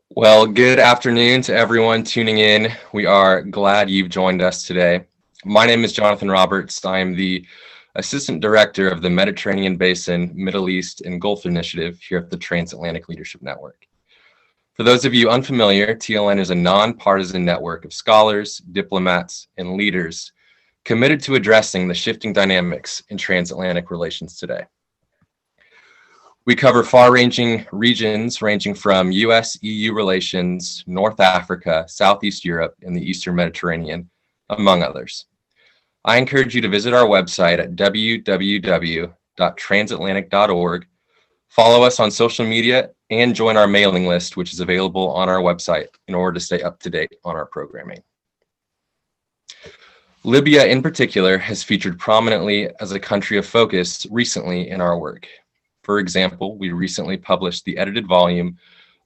Well, good afternoon to everyone tuning in. We are glad you've joined us today. My name is Jonathan Roberts. I am the Assistant Director of the Mediterranean Basin, Middle East, and Gulf Initiative here at the Transatlantic Leadership Network. For those of you unfamiliar, TLN is a nonpartisan network of scholars, diplomats, and leaders committed to addressing the shifting dynamics in transatlantic relations today. We cover far-ranging regions ranging from US-EU relations, North Africa, Southeast Europe, and the Eastern Mediterranean, among others. I encourage you to visit our website at www.transatlantic.org, follow us on social media, and join our mailing list, which is available on our website in order to stay up to date on our programming. Libya in particular has featured prominently as a country of focus recently in our work. For example, we recently published the edited volume,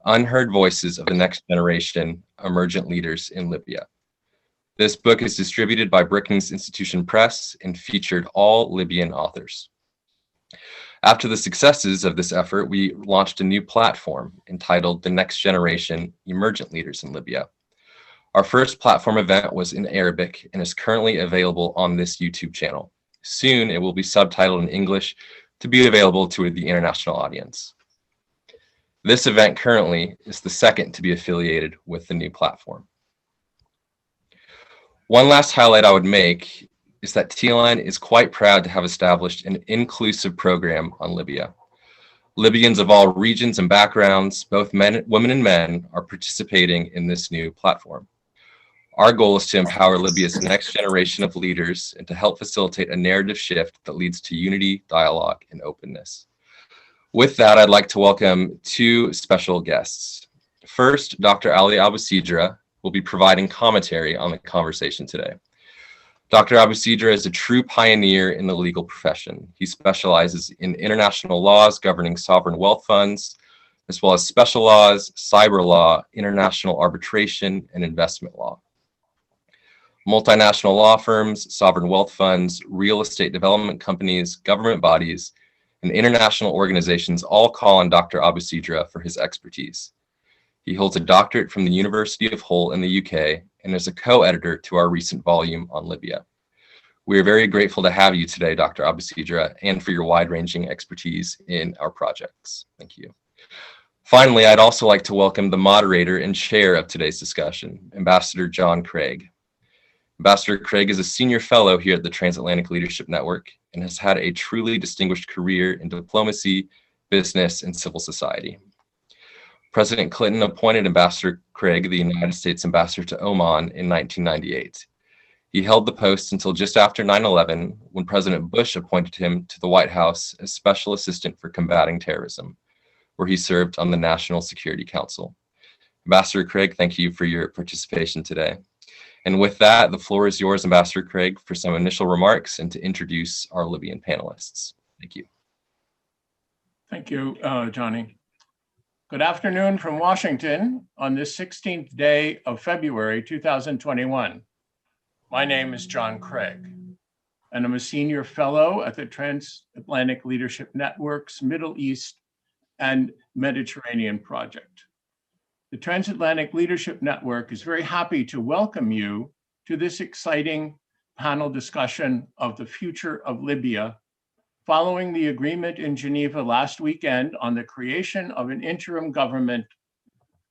Unheard Voices of the Next Generation, Emergent Leaders in Libya. This book is distributed by Brookings Institution Press and featured all Libyan authors. After the successes of this effort, we launched a new platform entitled The Next Generation, Emergent Leaders in Libya. Our first platform event was in Arabic and is currently available on this YouTube channel. Soon, it will be subtitled in English to be available to the international audience. This event currently is the second to be affiliated with the new platform. One last highlight I would make is that TLN is quite proud to have established an inclusive program on Libya. Libyans of all regions and backgrounds, both women and men, are participating in this new platform. Our goal is to empower Libya's next generation of leaders and to help facilitate a narrative shift that leads to unity, dialogue, and openness. With that, I'd like to welcome two special guests. First, Dr. Ali Alvasedra will be providing commentary on the conversation today. Dr. Alvasedra is a true pioneer in the legal profession. He specializes in international laws governing sovereign wealth funds, as well as special laws, cyber law, international arbitration, and investment law. Multinational law firms, sovereign wealth funds, real estate development companies, government bodies, and international organizations all call on Dr. Alvasedra for his expertise. He holds a doctorate from the University of Hull in the UK and is a co-editor to our recent volume on Libya. We are very grateful to have you today, Dr. Alvasedra, and for your wide-ranging expertise in our projects. Thank you. Finally, I'd also like to welcome the moderator and chair of today's discussion, Ambassador John Craig. Ambassador Craig is a senior fellow here at the Transatlantic Leadership Network and has had a truly distinguished career in diplomacy, business, and civil society. President Clinton appointed Ambassador Craig the United States Ambassador to Oman in 1998. He held the post until just after 9/11, when President Bush appointed him to the White House as Special Assistant for Combating Terrorism, where he served on the National Security Council. Ambassador Craig, thank you for your participation today. And with that, the floor is yours, Ambassador Craig, for some initial remarks and to introduce our Libyan panelists. Thank you. Thank you, Johnny. Good afternoon from Washington on this 16th day of February 2021. My name is John Craig, and I'm a senior fellow at the Transatlantic Leadership Network's Middle East and Mediterranean Project. The Transatlantic Leadership Network is very happy to welcome you to this exciting panel discussion of the future of Libya, following the agreement in Geneva last weekend on the creation of an interim government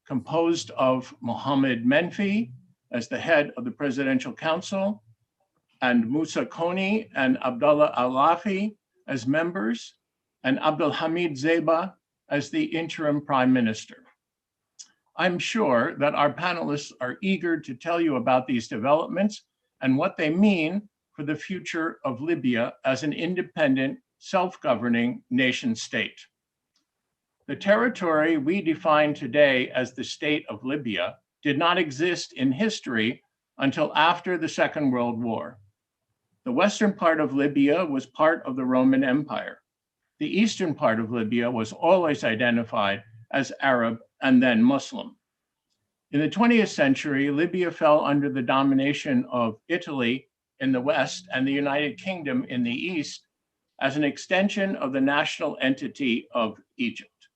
composed of Mohamed Menfi as the head of the Presidential Council and Musa Koni and Abdullah Al-Lafi as members, and Abdelhamid Zeba as the interim prime minister. I'm sure that our panelists are eager to tell you about these developments and what they mean for the future of Libya as an independent, self-governing nation state. The territory we define today as the state of Libya did not exist in history until after the Second World War. The western part of Libya was part of the Roman Empire. The eastern part of Libya was always identified as Arab and then Muslim. In the 20th century, Libya fell under the domination of Italy in the west and the United Kingdom in the east as an extension of the national entity of Egypt.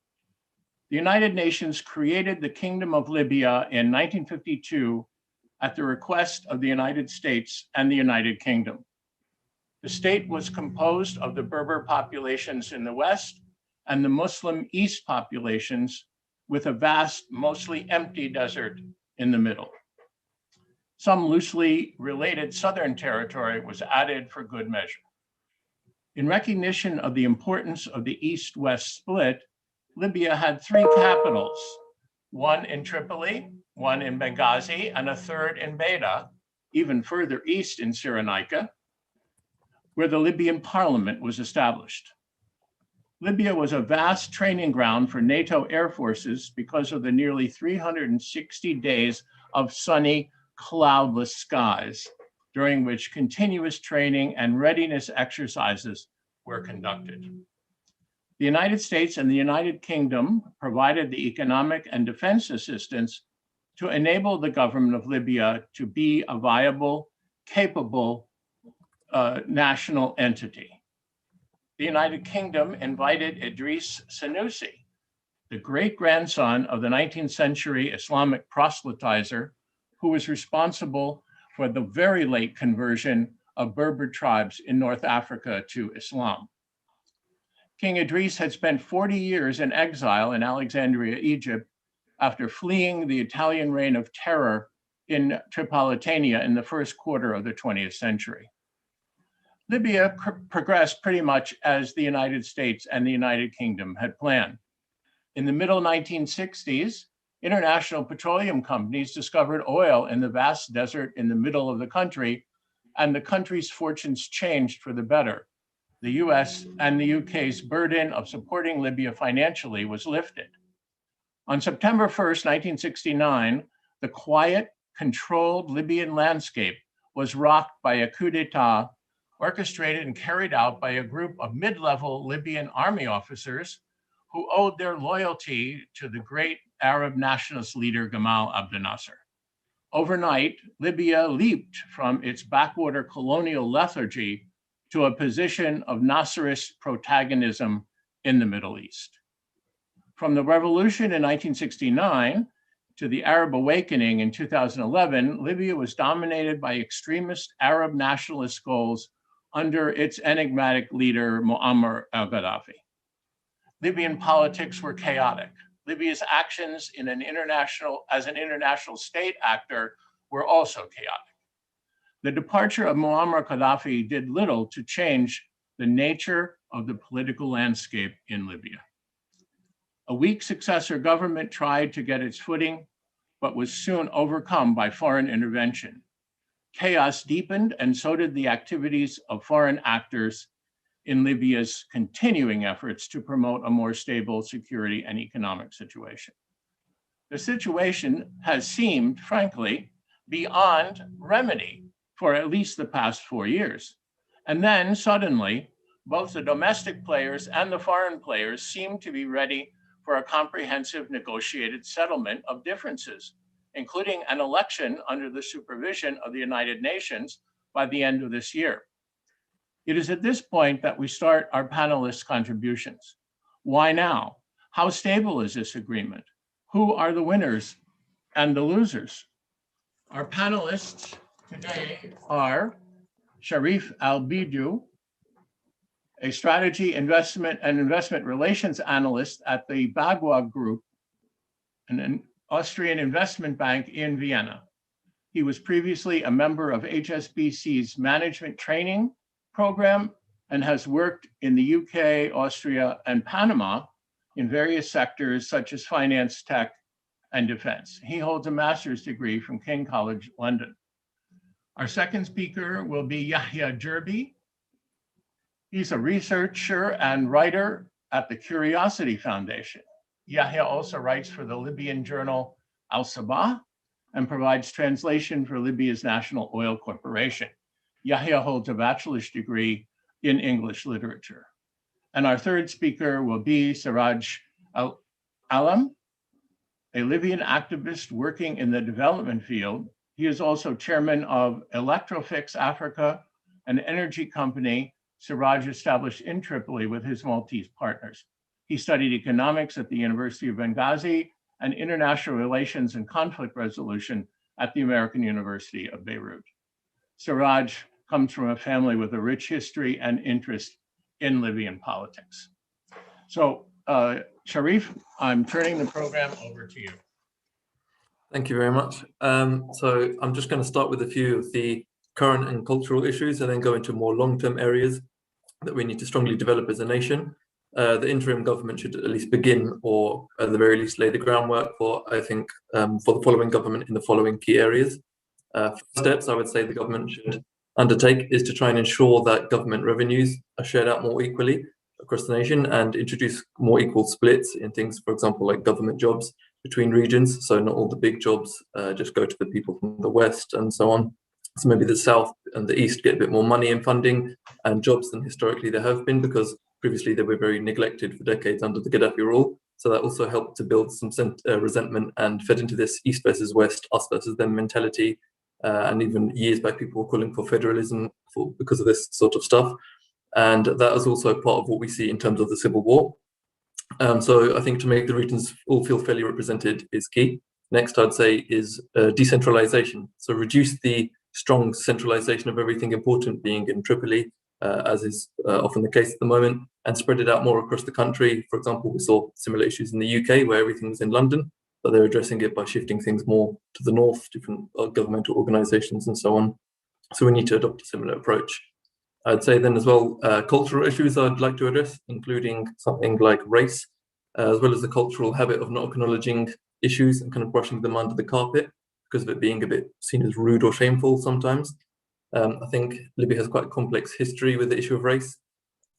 The United Nations created the Kingdom of Libya in 1952 at the request of the United States and the United Kingdom. The state was composed of the Berber populations in the West and the Muslim East populations, with a vast, mostly empty desert in the middle. Some loosely related southern territory was added for good measure. In recognition of the importance of the East-West split, Libya had three capitals, one in Tripoli, one in Benghazi, and a third in Beida, even further east in Cyrenaica, where the Libyan parliament was established. Libya was a vast training ground for NATO air forces because of the nearly 360 days of sunny, cloudless skies, during which continuous training and readiness exercises were conducted. The United States and the United Kingdom provided the economic and defense assistance to enable the government of Libya to be a viable, capable national entity. The United Kingdom invited Idris Sanusi, the great-grandson of the 19th century Islamic proselytizer who was responsible for the very late conversion of Berber tribes in North Africa to Islam. King Idris had spent 40 years in exile in Alexandria, Egypt, after fleeing the Italian reign of terror in Tripolitania in the first quarter of the 20th century. Libya progressed pretty much as the United States and the United Kingdom had planned. In the middle 1960s, international petroleum companies discovered oil in the vast desert in the middle of the country, and the country's fortunes changed for the better. The US and the UK's burden of supporting Libya financially was lifted. On September 1st, 1969, the quiet, controlled Libyan landscape was rocked by a coup d'etat orchestrated and carried out by a group of mid-level Libyan army officers who owed their loyalty to the great Arab nationalist leader Gamal Abdel Nasser. Overnight, Libya leaped from its backwater colonial lethargy to a position of Nasserist protagonism in the Middle East. From the revolution in 1969 to the Arab awakening in 2011, Libya was dominated by extremist Arab nationalist goals under its enigmatic leader, Muammar al-Gaddafi. Libyan politics were chaotic. Libya's actions as an international state actor were also chaotic. The departure of Muammar Gaddafi did little to change the nature of the political landscape in Libya. A weak successor government tried to get its footing, but was soon overcome by foreign intervention. Chaos deepened, and so did the activities of foreign actors in Libya's continuing efforts to promote a more stable security and economic situation. The situation has seemed, frankly, beyond remedy for at least the past 4 years. And then suddenly, both the domestic players and the foreign players seem to be ready for a comprehensive negotiated settlement of differences, including an election under the supervision of the United Nations by the end of this year. It is at this point that we start our panelists' contributions. Why now? How stable is this agreement? Who are the winners and the losers? Our panelists today are Sharif Albedo, a strategy, investment, and investment relations analyst at the Bagua Group, an Austrian investment bank in Vienna. He was previously a member of HSBC's management training program and has worked in the UK, Austria, and Panama in various sectors such as finance, tech, and defense. He holds a master's degree from King College, London. Our second speaker will be Yahya Jerbi. He's a researcher and writer at the Curiosity Foundation. Yahya also writes for the Libyan journal Al Sabah and provides translation for Libya's National Oil Corporation. Yahya holds a bachelor's degree in English literature. And our third speaker will be Saraj Alam, a Libyan activist working in the development field. He is also chairman of Electrofix Africa, an energy company Saraj established in Tripoli with his Maltese partners. He studied economics at the University of Benghazi and international relations and conflict resolution at the American University of Beirut. Saraj comes from a family with a rich history and interest in Libyan politics. So, Sharif, I'm turning the program over to you. Thank you very much. So I'm just going to start with a few of the current and cultural issues and then go into more long-term areas that we need to strongly develop as a nation. The interim government should at least begin, or at the very least lay the groundwork for, I think, for the following government in the following key areas. First steps I would say the government should undertake is to try and ensure that government revenues are shared out more equally across the nation and introduce more equal splits in things, for example, like government jobs between regions. So not all the big jobs just go to the people from the West and so on. So maybe the South and the East get a bit more money and funding and jobs than historically there have been, because previously they were very neglected for decades under the Gaddafi rule. So that also helped to build some resentment and fed into this East versus West, us versus them mentality. And even years back, people were calling for federalism because of this sort of stuff. And that is also part of what we see in terms of the civil war. So I think to make the regions all feel fairly represented is key. Next, I'd say is decentralization. So reduce the strong centralization of everything important being in Tripoli, as is often the case at the moment, and spread it out more across the country. For example, we saw similar issues in the UK where everything was in London, but they're addressing it by shifting things more to the north, different governmental organizations and so on. So we need to adopt a similar approach. I'd say then as well, cultural issues I'd like to address, including something like race, as well as the cultural habit of not acknowledging issues and kind of brushing them under the carpet because of it being a bit seen as rude or shameful sometimes. I think Libya has quite a complex history with the issue of race,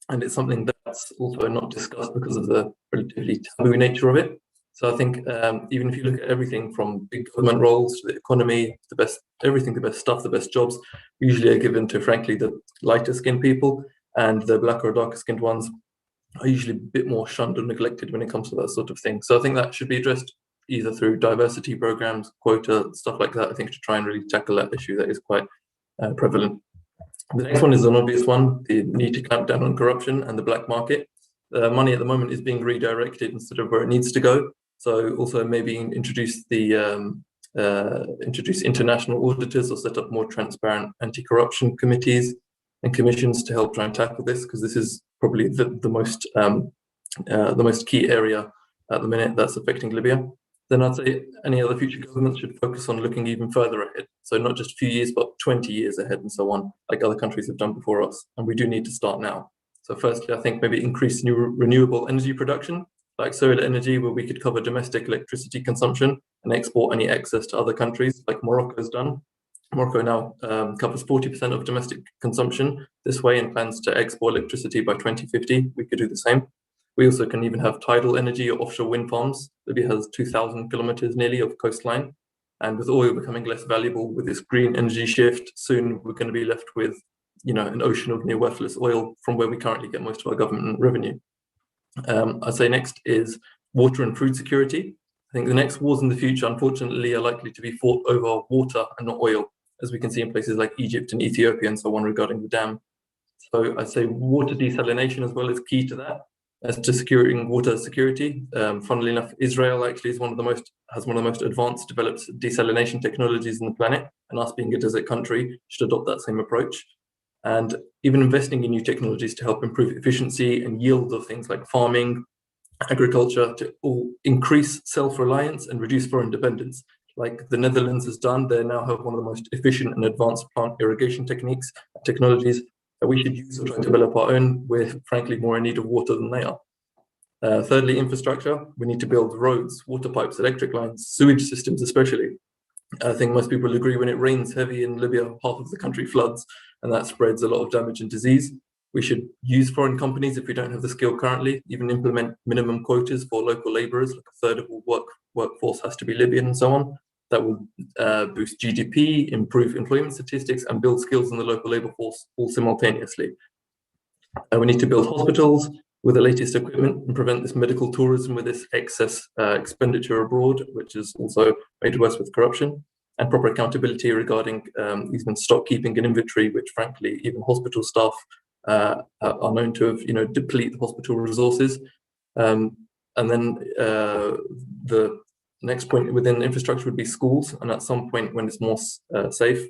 and it's something that's also not discussed because of the relatively taboo nature of it. So I think even if you look at everything from big government roles to the economy, the best stuff, the best jobs usually are given to, frankly, the lighter skinned people, and the blacker or darker skinned ones are usually a bit more shunned or neglected when it comes to that sort of thing. So I think that should be addressed either through diversity programs, quota, stuff like that, I think, to try and really tackle that issue that is quite prevalent. The next one is an obvious one, the need to clamp down on corruption and the black market. Money at the moment is being redirected instead of where it needs to go. So also maybe introduce international auditors or set up more transparent anti-corruption committees and commissions to help try and tackle this, because this is probably the most key area at the minute that's affecting Libya. Then I'd say any other future governments should focus on looking even further ahead. So not just a few years, but 20 years ahead and so on, like other countries have done before us. And we do need to start now. So firstly, I think maybe increase new renewable energy production, like solar energy, where we could cover domestic electricity consumption and export any excess to other countries, like Morocco's done. Morocco now covers 40% of domestic consumption this way and plans to export electricity by 2050. We could do the same. We also can even have tidal energy or offshore wind farms. Libya has 2,000 kilometers nearly of coastline. And with oil becoming less valuable with this green energy shift, soon we're going to be left with, an ocean of near worthless oil from where we currently get most of our government revenue. I'd say next is water and food security. I think the next wars in the future, unfortunately, are likely to be fought over water and not oil, as we can see in places like Egypt and Ethiopia and so on regarding the dam. So I'd say water desalination as well is key to that. As to securing water security, funnily enough, Israel actually has one of the most advanced developed desalination technologies on the planet, and us being a desert country should adopt that same approach. And even investing in new technologies to help improve efficiency and yield of things like farming, agriculture, to all increase self-reliance and reduce foreign dependence. Like the Netherlands has done, they now have one of the most efficient and advanced plant irrigation techniques and technologies that we should use to try and develop our own. We're frankly more in need of water than they are. Thirdly, infrastructure. We need to build roads, water pipes, electric lines, sewage systems especially. I think most people agree when it rains heavy in Libya, half of the country floods, and that spreads a lot of damage and disease. We should use foreign companies if we don't have the skill currently, even implement minimum quotas for local laborers, like a third of the workforce has to be Libyan and so on. That will boost GDP, improve employment statistics, and build skills in the local labor force all simultaneously. We need to build hospitals with the latest equipment and prevent this medical tourism with this excess expenditure abroad, which is also made worse with corruption, and proper accountability regarding even stock keeping and inventory, which frankly, even hospital staff are known to have, deplete the hospital resources. And then the next point within infrastructure would be schools. And at some point when it's more safe,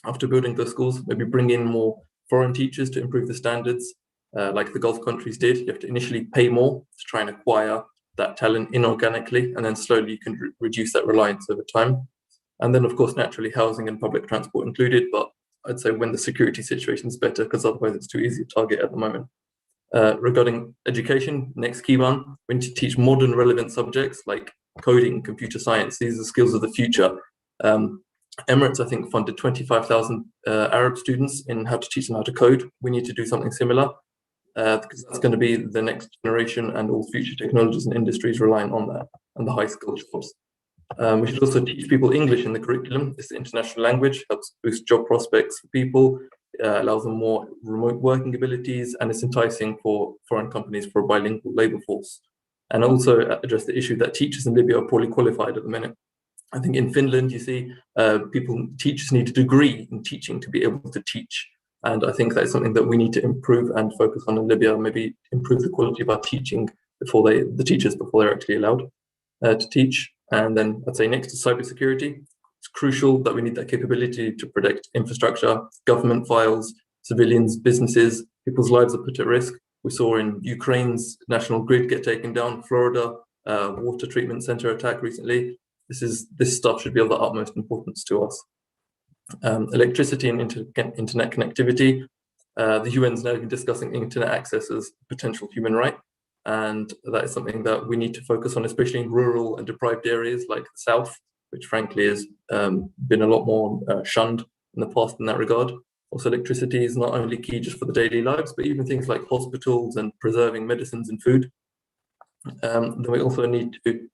after building those schools, maybe bring in more foreign teachers to improve the standards, like the Gulf countries did. You have to initially pay more to try and acquire that talent inorganically, and then slowly you can reduce that reliance over time. And then, of course, naturally, housing and public transport included, but I'd say when the security situation is better, because otherwise it's too easy to target at the moment. Regarding education, next key one, we need to teach modern relevant subjects like coding, computer science. These are skills of the future. Emirates, I think, funded 25,000 Arab students in how to teach them how to code. We need to do something similar, because that's going to be the next generation, and all future technologies and industries relying on that and the high skilled jobs. We should also teach people English in the curriculum. It's the international language, helps boost job prospects for people, allows them more remote working abilities, and it's enticing for foreign companies for a bilingual labor force. And also address the issue that teachers in Libya are poorly qualified at the minute. I think in Finland, you see, teachers need a degree in teaching to be able to teach. And I think that's something that we need to improve and focus on in Libya, maybe improve the quality of our teaching before the teachers they're actually allowed to teach. And then I'd say next is cybersecurity. It's crucial that we need that capability to protect infrastructure, government files, civilians, businesses. People's lives are put at risk. We saw in Ukraine's national grid get taken down, Florida, water treatment center attack recently. This stuff should be of the utmost importance to us. Electricity and internet connectivity. The UN is now discussing internet access as a potential human right. And that is something that we need to focus on, especially in rural and deprived areas like the South, which frankly has been a lot more shunned in the past in that regard. Also, electricity is not only key just for the daily lives, but even things like hospitals and preserving medicines and food. Then we also need to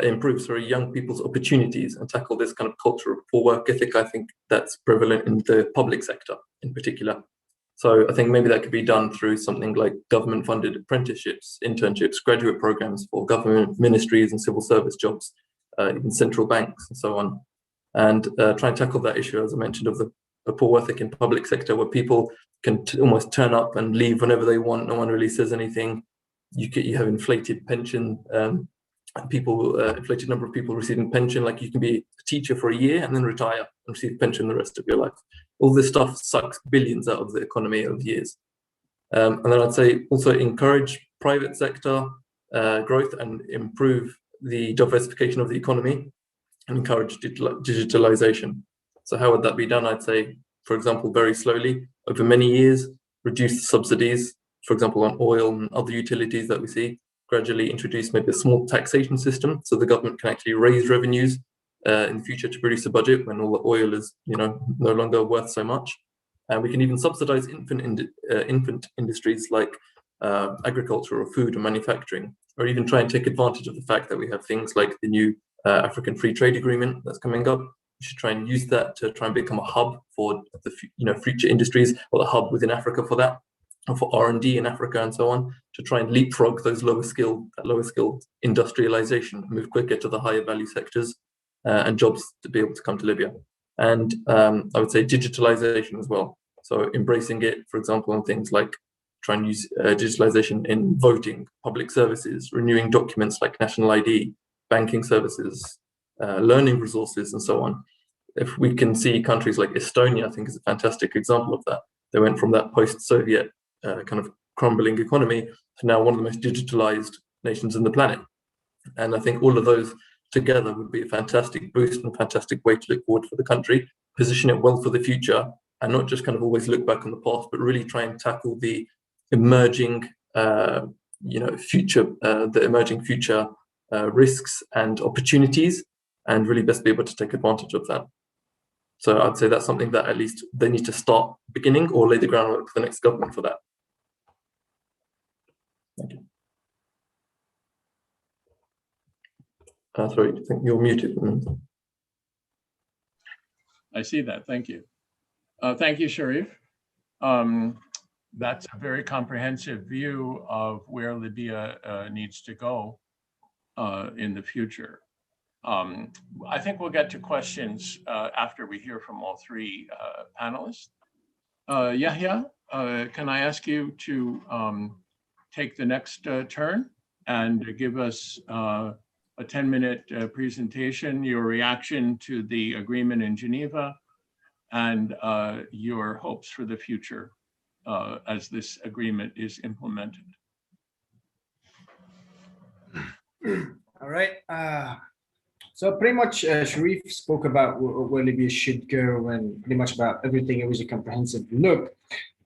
improve young people's opportunities and tackle this kind of culture of poor work ethic. I think that's prevalent in the public sector in particular. So I think maybe that could be done through something like government-funded apprenticeships, internships, graduate programs for government ministries and civil service jobs, in central banks and so on. And try and tackle that issue, as I mentioned, of the poor work ethic in public sector, where people can almost turn up and leave whenever they want. No one really says anything. You have inflated pension, inflated number of people receiving pension. Like you can be a teacher for a year and then retire and receive pension the rest of your life. All this stuff sucks billions out of the economy over years. And then I'd say also encourage private sector growth and improve the diversification of the economy and encourage digitalization. So how would that be done? I'd say, for example, very slowly over many years, reduce subsidies, for example, on oil and other utilities that we see, gradually introduce maybe a small taxation system so the government can actually raise revenues in the future to produce a budget when all the oil is, no longer worth so much. And we can even subsidize infant industries like agriculture or food or manufacturing, or even try and take advantage of the fact that we have things like the new African Free Trade Agreement that's coming up. We should try and use that to try and become a hub for the future industries, or the hub within Africa for that, or for R&D in Africa and so on, to try and leapfrog those lower skilled industrialization, move quicker to the higher value sectors and jobs to be able to come to Libya. And I would say digitalization as well. So embracing it, for example, on things like trying to use digitalization in voting, public services, renewing documents like national ID, banking services, learning resources, and so on. If we can see countries like Estonia, I think is a fantastic example of that. They went from that post-Soviet kind of crumbling economy to now one of the most digitalized nations on the planet. And I think all of those together would be a fantastic boost and a fantastic way to look forward for the country, position it well for the future, and not just kind of always look back on the past, but really try and tackle the emerging future risks and opportunities, and really best be able to take advantage of that. So I'd say that's something that at least they need to start beginning or lay the groundwork for the next government for that. Thank you. Sorry, I think you're muted. I see that. Thank you. Thank you, Sharif. That's a very comprehensive view of where Libya needs to go in the future. I think we'll get to questions after we hear from all three panelists. Yahya, can I ask you to take the next turn and give us a 10-minute presentation, your reaction to the agreement in Geneva, and your hopes for the future as this agreement is implemented. All right. So pretty much Sharif spoke about where Libya should go and pretty much about everything. It was a comprehensive look.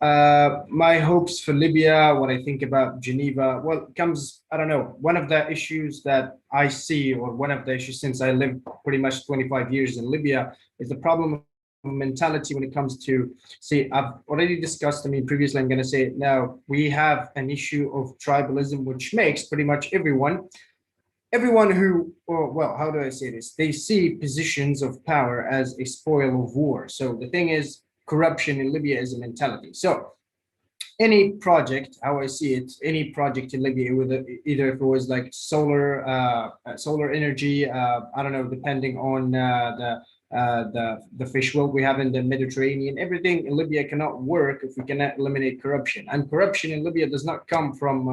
My hopes for Libya, what I think about Geneva, well, it comes, I don't know, one of the issues that I see, or one of the issues since I lived pretty much 25 years in Libya, is the problem of mentality when it comes to, see, I've already discussed, I mean, previously, I'm going to say it now, we have an issue of tribalism, which makes pretty much everyone who, well, how do I say this? They see positions of power as a spoil of war. So the thing is, corruption in Libya is a mentality. So any project, how I see it, any project in Libya, either if it was like solar energy, I don't know, depending on the fish world we have in the Mediterranean, everything in Libya cannot work if we cannot eliminate corruption. And corruption in Libya does not come from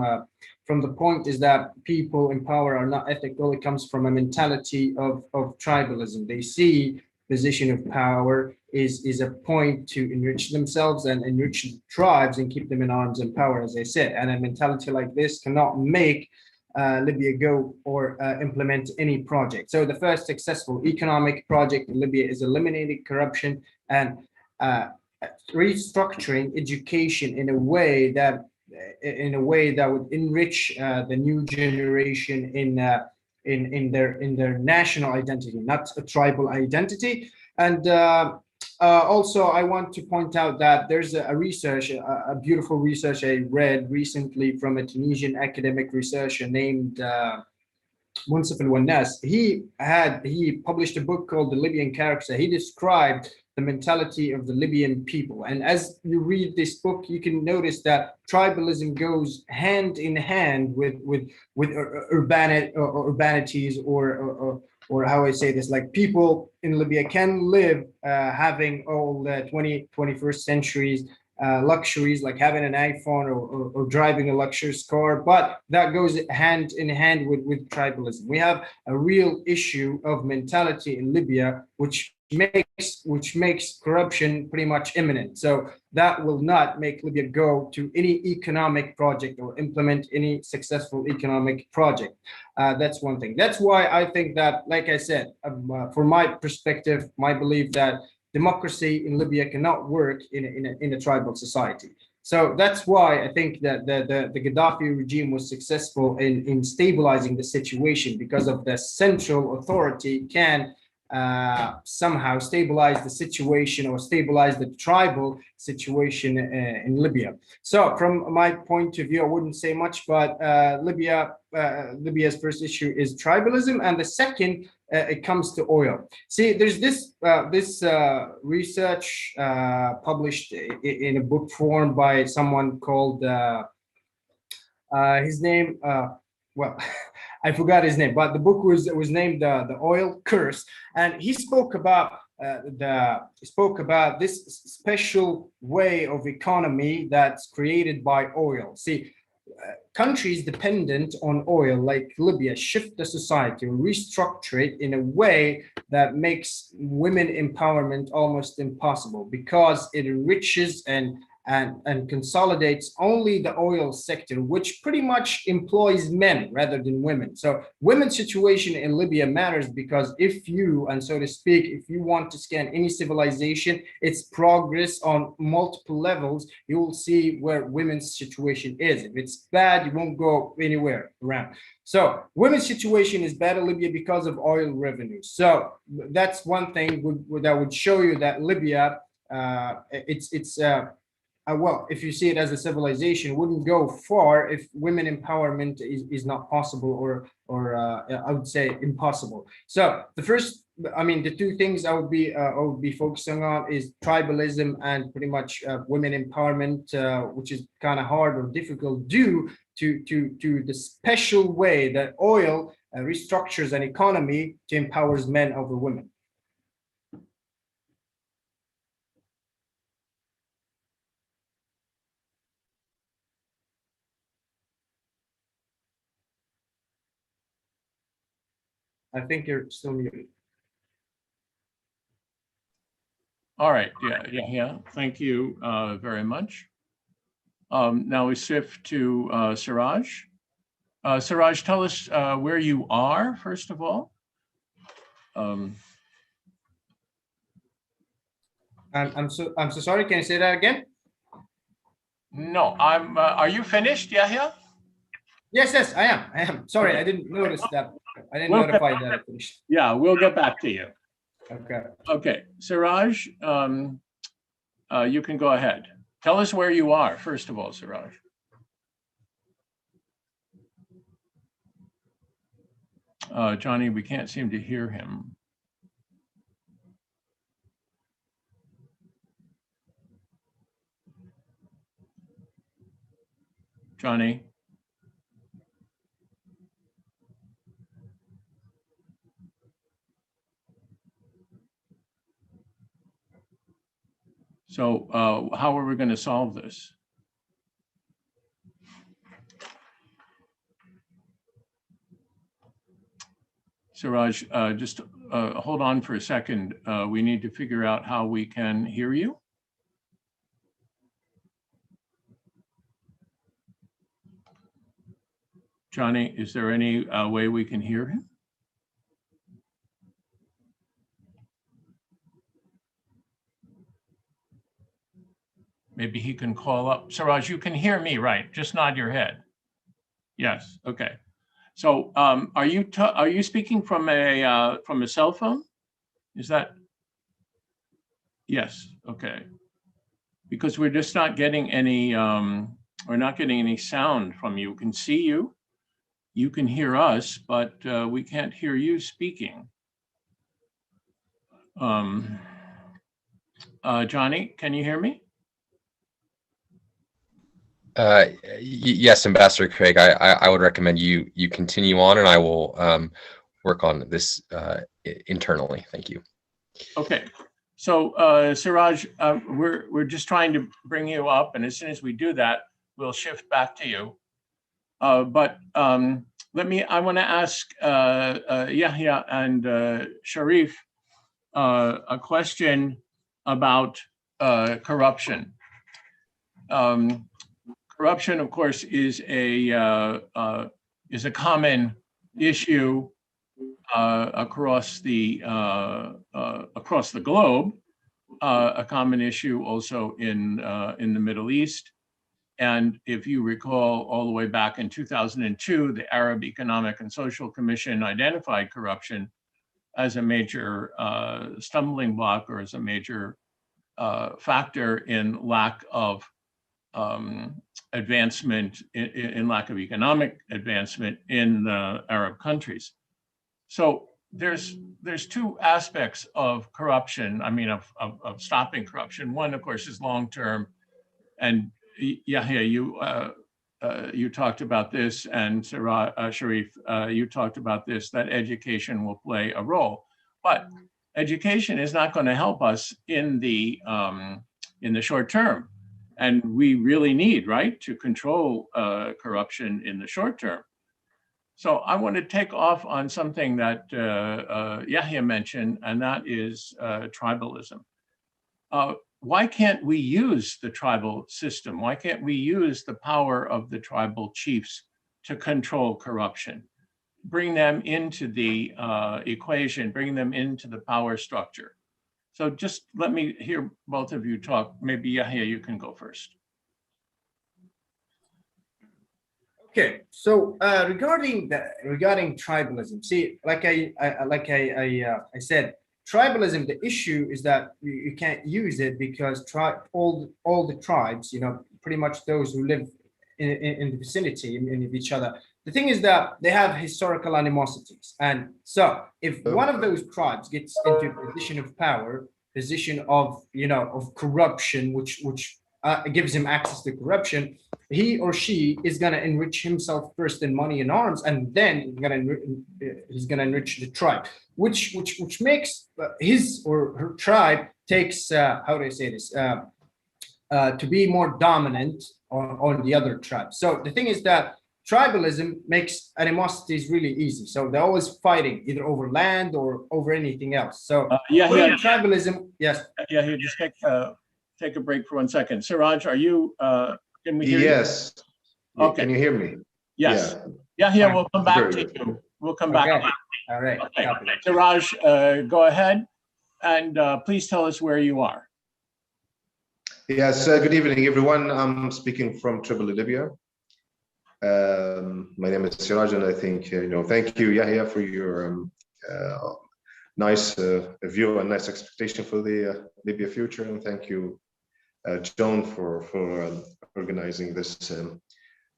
the point is that people in power are not ethical. It comes from a mentality of tribalism. They see position of power is a point to enrich themselves and enrich the tribes and keep them in arms and power, as I said. And a mentality like this cannot make Libya go or implement any project. So the first successful economic project in Libya is eliminating corruption and restructuring education in a way that would enrich the new generation in their national identity, not a tribal identity. And also, I want to point out that there's a beautiful research I read recently from a Tunisian academic researcher named Munsif al-Wannas. He published a book called The Libyan Character. He described the mentality of the Libyan people. And as you read this book, you can notice that tribalism goes hand in hand with urbanities or how I say this, like people in Libya can live having all the 21st centuries luxuries, like having an iPhone or driving a luxurious car, but that goes hand in hand with tribalism. We have a real issue of mentality in Libya, which makes corruption pretty much imminent. So that will not make Libya go to any economic project or implement any successful economic project. That's one thing. That's why I think that, like I said, from my perspective, my belief that democracy in Libya cannot work in a tribal society. So that's why I think that the Gaddafi regime was successful in stabilizing the situation, because of the central authority can somehow stabilize the situation or stabilize the tribal situation in Libya. So from my point of view, I wouldn't say much, but Libya's first issue is tribalism, and the second, it comes to oil. See, there's this research published in a book form by someone called his name. Well, I forgot his name, but the book was named The Oil Curse, and he spoke about this special way of economy that's created by oil. See, countries dependent on oil like Libya shift the society or restructure it in a way that makes women empowerment almost impossible, because it enriches and consolidates only the oil sector, which pretty much employs men rather than women. So women's situation in Libya matters, because if you, and so to speak, if you want to scan any civilization, its progress on multiple levels, you will see where women's situation is. If it's bad, you won't go anywhere around. So women's situation is bad in Libya because of oil revenue. So that's one thing that would show you that Libya, well, if you see it as a civilization, it wouldn't go far if women empowerment is not possible, or I would say impossible. So the first, I mean, the two things I would be focusing on is tribalism and pretty much women empowerment, which is kind of hard or difficult due to the special way that oil restructures an economy to empowers men over women. I think you're still muted. All right, yeah. Thank you very much. Now we shift to Saraj. Saraj, tell us where you are, first of all. I'm so sorry. Can you say that again? No, are you finished, Yahya? Yes, I am. Sorry, I didn't notice that. I didn't notify that I finished. Yeah, we'll get back to you. Okay. Okay, Saraj, you can go ahead. Tell us where you are, first of all, Saraj. Johnny, we can't seem to hear him. Johnny? So how are we going to solve this? Saraj, just hold on for a second. We need to figure out how we can hear you. Johnny, is there any way we can hear him? Maybe he can call up. Saraj, you can hear me, right? Just nod your head. Yes, okay. So are you speaking from a cell phone? Is that? Yes, okay. Because we're just not getting any, we're not getting any sound from you. We can see you. You can hear us, but we can't hear you speaking. Johnny, can you hear me? Yes, Ambassador Craig, I would recommend you continue on, and I will work on this internally. Thank you. Okay, so Saraj, we're just trying to bring you up, and as soon as we do that, we'll shift back to you. But I want to ask Yahya and Sharif a question about corruption. Corruption, of course, is a common issue across the globe, a common issue also in the Middle East. And if you recall, all the way back in 2002, the Arab Economic and Social Commission identified corruption as a major stumbling block, or as a major factor in lack of advancement, in lack of economic advancement in the Arab countries. So there's two aspects of corruption, I mean, of stopping corruption. One, of course, is long-term, and Yahya, you talked about this, and Sharif, you talked about this, that education will play a role. But education is not going to help us in the short term. And we really need, right, to control corruption in the short term. So I want to take off on something that Yahya mentioned, and that is tribalism. Why can't we use the tribal system? Why can't we use the power of the tribal chiefs to control corruption? Bring them into the equation, bring them into the power structure. So just let me hear both of you talk. Maybe Yahya, you can go first. Okay, so regarding tribalism, see, like I said, tribalism. The issue is that you can't use it because all the tribes, pretty much those who live in the vicinity in each other. The thing is that they have historical animosities, and so if one of those tribes gets into a position of power, position of corruption, which gives him access to corruption, he or she is going to enrich himself first in money and arms, and then he's going to enrich the tribe, which makes his or her tribe takes how do I say this to be more dominant on the other tribe. So the thing is that tribalism makes animosities really easy. So they're always fighting either over land or over anything else. So tribalism, yes. Yeah, here, just take a break for 1 second. Siraj, are you, can we hear you? Yes. Okay. Can you hear me? Yes. Yeah, we'll come back to Very good. you. We'll come back. Okay. All right. Okay. Saraj, go ahead and please tell us where you are. Yes, good evening, everyone. I'm speaking from Tripoli, Libya. My name is Saraj, and I think, thank you, Yahya, for your nice view and nice expectation for the Libya future. And thank you, John, for organizing this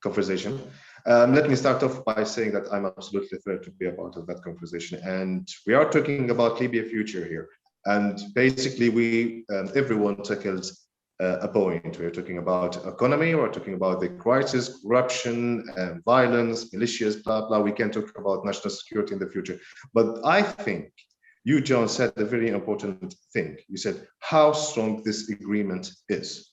conversation. Let me start off by saying that I'm absolutely thrilled to be a part of that conversation. And we are talking about Libya future here. And basically, everyone tackles a point. We're talking about economy, we're talking about the crisis, corruption, violence, militias, blah, blah. We can talk about national security in the future. But I think you, John, said a very important thing. You said how strong this agreement is.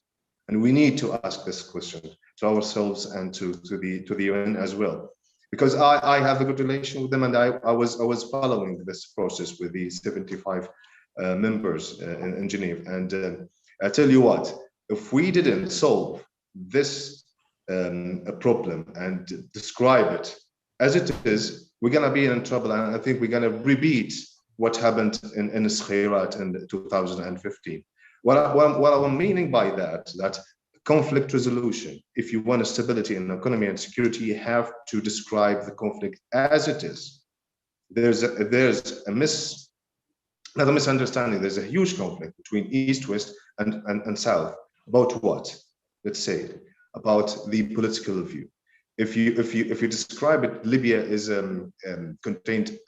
And we need to ask this question to ourselves and to the UN as well. Because I have a good relation with them, and I was following this process with the 75 members in Geneva. And I tell you what, if we didn't solve this problem and describe it as it is, we're gonna be in trouble. And I think we're gonna repeat what happened in Skhirat in 2015. What I'm meaning by that conflict resolution, if you want a stability in economy and security, you have to describe the conflict as it is. There's a not a misunderstanding, there's a huge conflict between East, West, and South. About what? Let's say about the political view. If you describe it, Libya is contained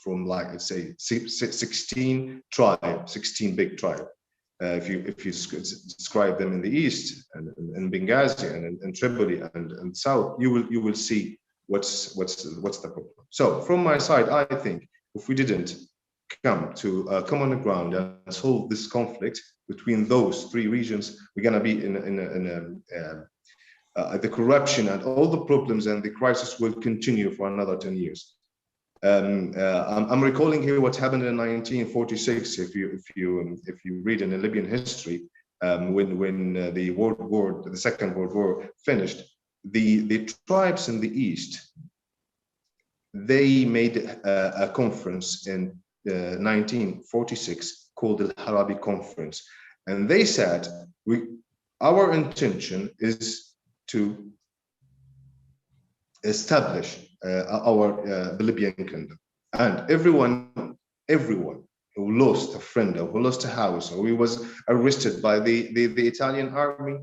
from, like, let's say 16 big tribes. If you describe them in the East and in Benghazi and in Tripoli and South, you will see what's the problem. So from my side, I think if we didn't come to come on the ground and solve this conflict between those three regions, we're gonna be in the corruption and all the problems and the crisis will continue for another 10 years. I'm recalling here what happened in 1946. If you read in the Libyan history, when the Second World War finished, the tribes in the East, they made a conference in 1946 called the Harabi Conference, and they said our intention is to establish the Libyan kingdom, and everyone who lost a friend or who lost a house or who was arrested by the Italian army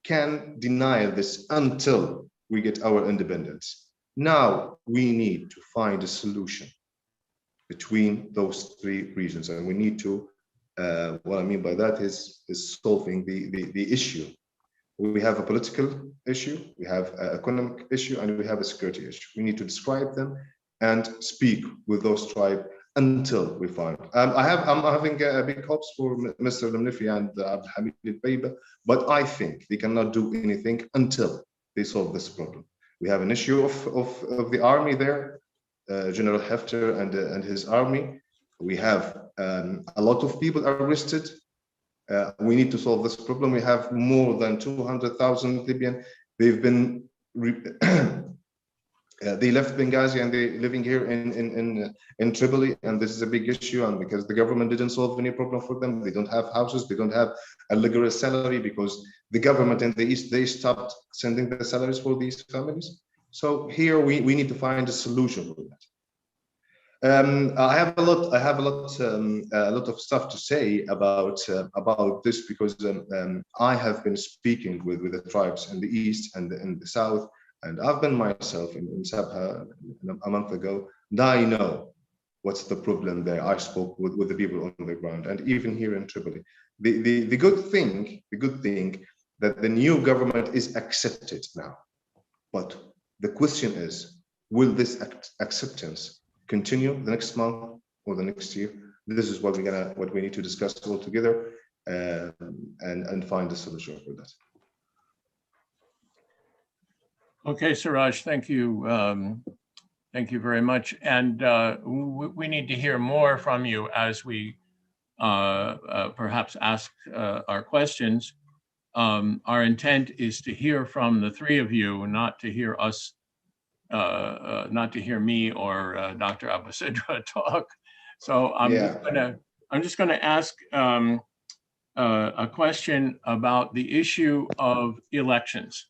can deny this until we get our independence. Now we need to find a solution between those three regions, and we need to what I mean by that is solving the issue. We have a political issue, we have an economic issue, and we have a security issue. We need to describe them and speak with those tribes until we find. I'm having big hopes for Mr. Lemnifi and Hamid Beiba, but I think they cannot do anything until they solve this problem. We have an issue of the army there, General Haftar and his army. We have a lot of people arrested. We need to solve this problem. We have more than 200,000 Libyan. They've been they left Benghazi and they're living here in Tripoli, and this is a big issue. And because the government didn't solve any problem for them, they don't have houses, they don't have a regular salary because the government in the East, they stopped sending the salaries for these families. So here we need to find a solution for that. I have a lot of stuff to say about this because I have been speaking with the tribes in the East and in the South, and I've been myself in Sabha a month ago, and I know what's the problem there. I spoke with the people on the ground, and even here in Tripoli. The good thing that the new government is accepted now, but the question is, will this acceptance continue the next month or the next year? This is what we need to discuss all together and find a solution for that. Okay, Saraj, thank you. Thank you very much. And we need to hear more from you as we perhaps ask our questions. Our intent is to hear from the three of you, not to hear us, not to hear me or Dr. Alvasedra talk. So I'm just gonna ask a question about the issue of elections.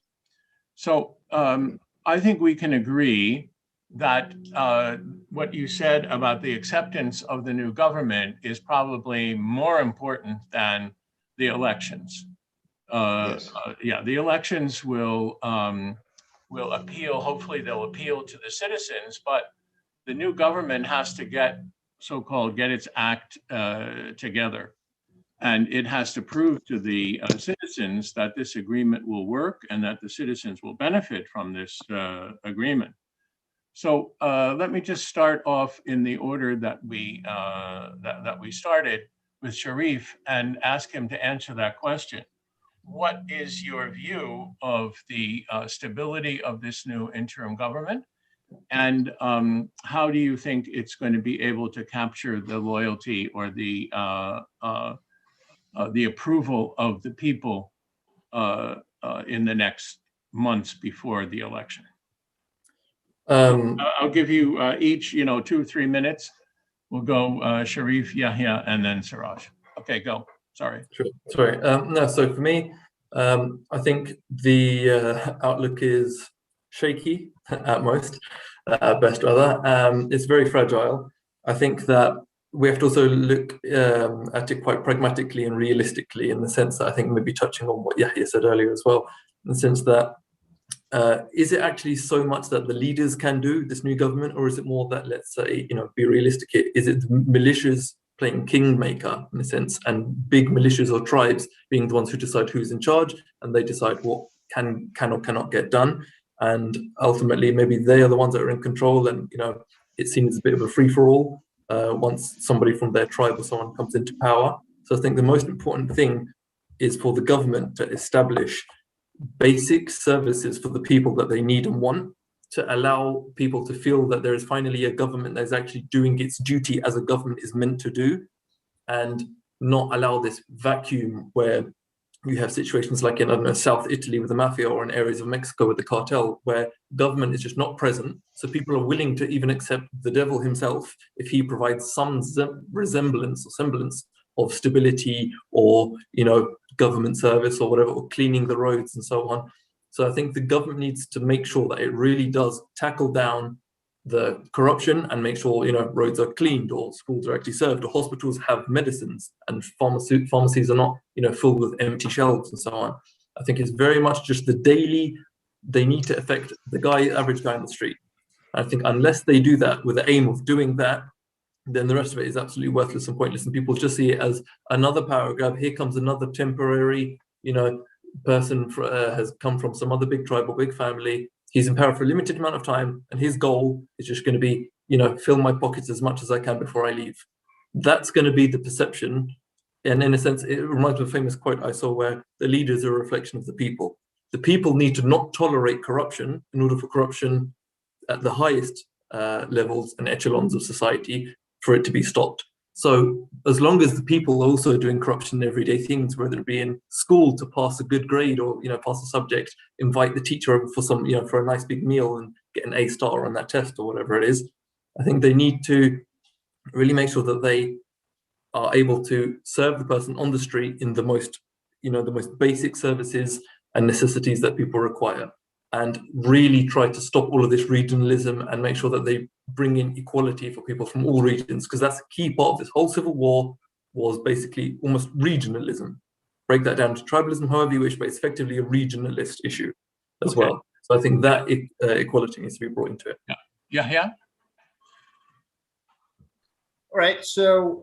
So I think we can agree that what you said about the acceptance of the new government is probably more important than the elections. Yes. Yeah, the elections will appeal. Hopefully, they'll appeal to the citizens, but the new government has to get its act together, and it has to prove to the citizens that this agreement will work and that the citizens will benefit from this agreement. So let me just start off in the order that we started with Sharif and ask him to answer that question. What is your view of the stability of this new interim government? And how do you think it's going to be able to capture the loyalty or the approval of the people in the next months before the election? I'll give you each, 2 or 3 minutes. We'll go Sharif, Yahya, and then Saraj. Okay, go. Sorry. Sure. Sorry. No, so for me, I think the outlook is shaky at most, at best rather. It's very fragile. I think that we have to also look at it quite pragmatically and realistically, in the sense that I think maybe touching on what Yahya said earlier as well, in the sense that is it actually so much that the leaders can do, this new government, or is it more that, let's say, be realistic, is it militias playing kingmaker in a sense, and big militias or tribes being the ones who decide who's in charge, and they decide what can or cannot get done, and ultimately maybe they are the ones that are in control, and it seems a bit of a free-for-all once somebody from their tribe or someone comes into power. So I think the most important thing is for the government to establish basic services for the people that they need and want, to allow people to feel that there is finally a government that is actually doing its duty as a government is meant to do, and not allow this vacuum where you have situations like in, I don't know, South Italy with the mafia, or in areas of Mexico with the cartel, where government is just not present. So people are willing to even accept the devil himself if he provides some resemblance or semblance of stability, or government service or whatever, or cleaning the roads and so on. So I think the government needs to make sure that it really does tackle down the corruption and make sure roads are cleaned, or schools are actually served, or hospitals have medicines, and pharmacies are not filled with empty shelves and so on. I think it's very much just the daily, they need to affect the average guy on the street. I think unless they do that with the aim of doing that, then the rest of it is absolutely worthless and pointless, and people just see it as another power grab. Here comes another temporary, person has come from some other big tribe or big family. He's in power for a limited amount of time, and his goal is just going to be, fill my pockets as much as I can before I leave. That's going to be the perception. And in a sense, it reminds me of a famous quote I saw where the leaders are a reflection of the people. The people need to not tolerate corruption in order for corruption at the highest levels and echelons of society for it to be stopped. So as long as the people are also doing corruption in everyday things, whether it be in school to pass a good grade or pass a subject, invite the teacher over for some for a nice big meal and get an A star on that test or whatever it is, I think they need to really make sure that they are able to serve the person on the street in the most basic services and necessities that people require, and really try to stop all of this regionalism and make sure that they bring in equality for people from all regions, because that's a key part of this whole civil war, was basically almost regionalism. Break that down to tribalism however you wish, but it's effectively a regionalist issue as well. So I think that equality needs to be brought into it. Yeah. All right, so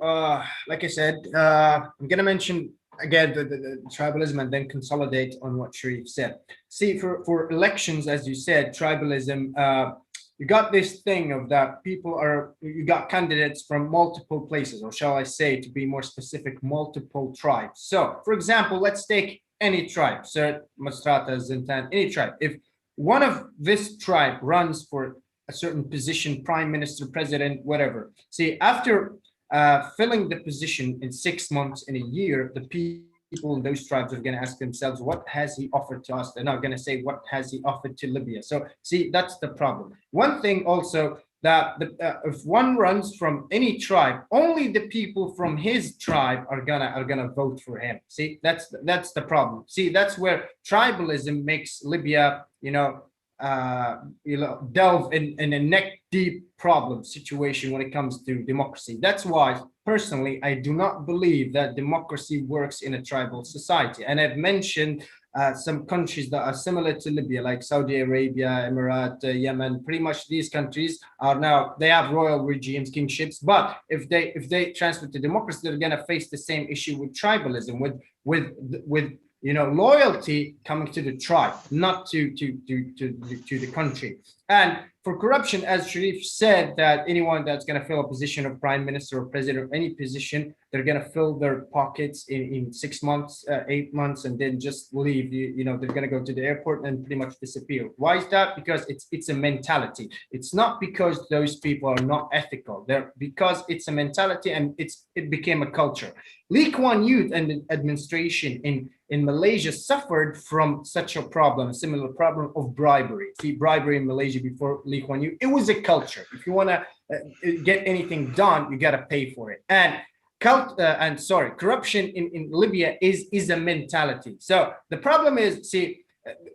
like I said, I'm going to mention again the tribalism and then consolidate on what Sharif said. See, for elections, as you said, tribalism, you got this thing of that you got candidates from multiple places, or shall I say, to be more specific, multiple tribes. So, for example, let's take any tribe, so Masrata, Zintan, any tribe. If one of this tribe runs for a certain position, prime minister, president, whatever. See, after filling the position in 6 months, in a year, the people in those tribes are going to ask themselves, what has he offered to us? They're not going to say, what has he offered to Libya? So see, that's the problem. One thing also, that if one runs from any tribe, only the people from his tribe are gonna vote for him. See, that's the problem. See, that's where tribalism makes Libya, delve in a neck deep problem situation when it comes to democracy. That's why personally I do not believe that democracy works in a tribal society. And I've mentioned some countries that are similar to Libya, like Saudi Arabia, Emirat, Yemen. Pretty much these countries are now, they have royal regimes, kingships, but if they transfer to democracy, they're going to face the same issue with tribalism, with loyalty coming to the tribe, not to the country. And for corruption, as Sharif said, that anyone that's going to fill a position of prime minister or president or any position, they're going to fill their pockets in 6 months, 8 months, and then just leave. They're going to go to the airport and pretty much disappear. Why is that? Because it's a mentality. It's not because those people are not ethical. They're because it's a mentality, and it became a culture. Lee Kuan Yew and the administration in Malaysia suffered from such a problem, a similar problem of bribery. See, bribery in Malaysia before Lee Kuan Yew, it was a culture. If you want to get anything done, you got to pay for it. And corruption in Libya is a mentality. So the problem is, see,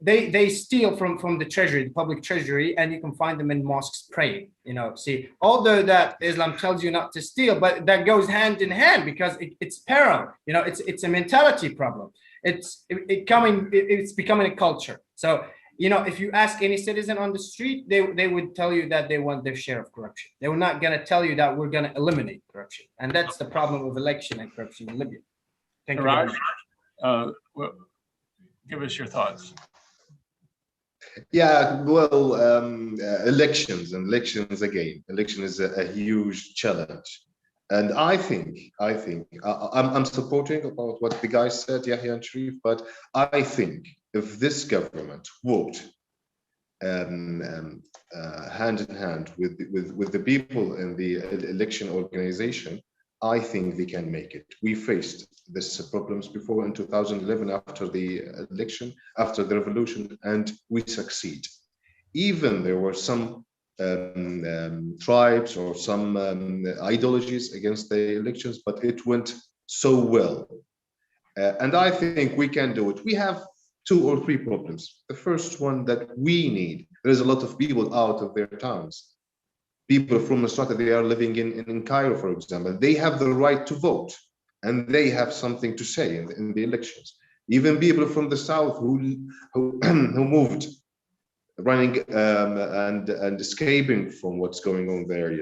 they steal from the treasury, the public treasury, and you can find them in mosques praying. See, although that Islam tells you not to steal, but that goes hand in hand because it's parallel. It's a mentality problem. It's becoming a culture. So if you ask any citizen on the street, they would tell you that they want their share of corruption. They were not going to tell you that we're going to eliminate corruption, and that's the problem of election and corruption in Libya. Thank you very much. Give us your thoughts. Yeah, well, elections again. Election is a huge challenge, and I think I'm supporting about what the guys said, Yahya and Sharif, but I think if this government worked hand in hand with the people in the election organization, I think they can make it. We faced this problems before in 2011 after the election, after the revolution, and we succeed. Even there were some tribes or some ideologies against the elections, but it went so well. And I think we can do it. We have 2 or 3 problems. The first one that we need, there's a lot of people out of their towns. People from Misrata, they are living in Cairo, for example. They have the right to vote, and they have something to say in the elections. Even people from the south who moved, running and escaping from what's going on there,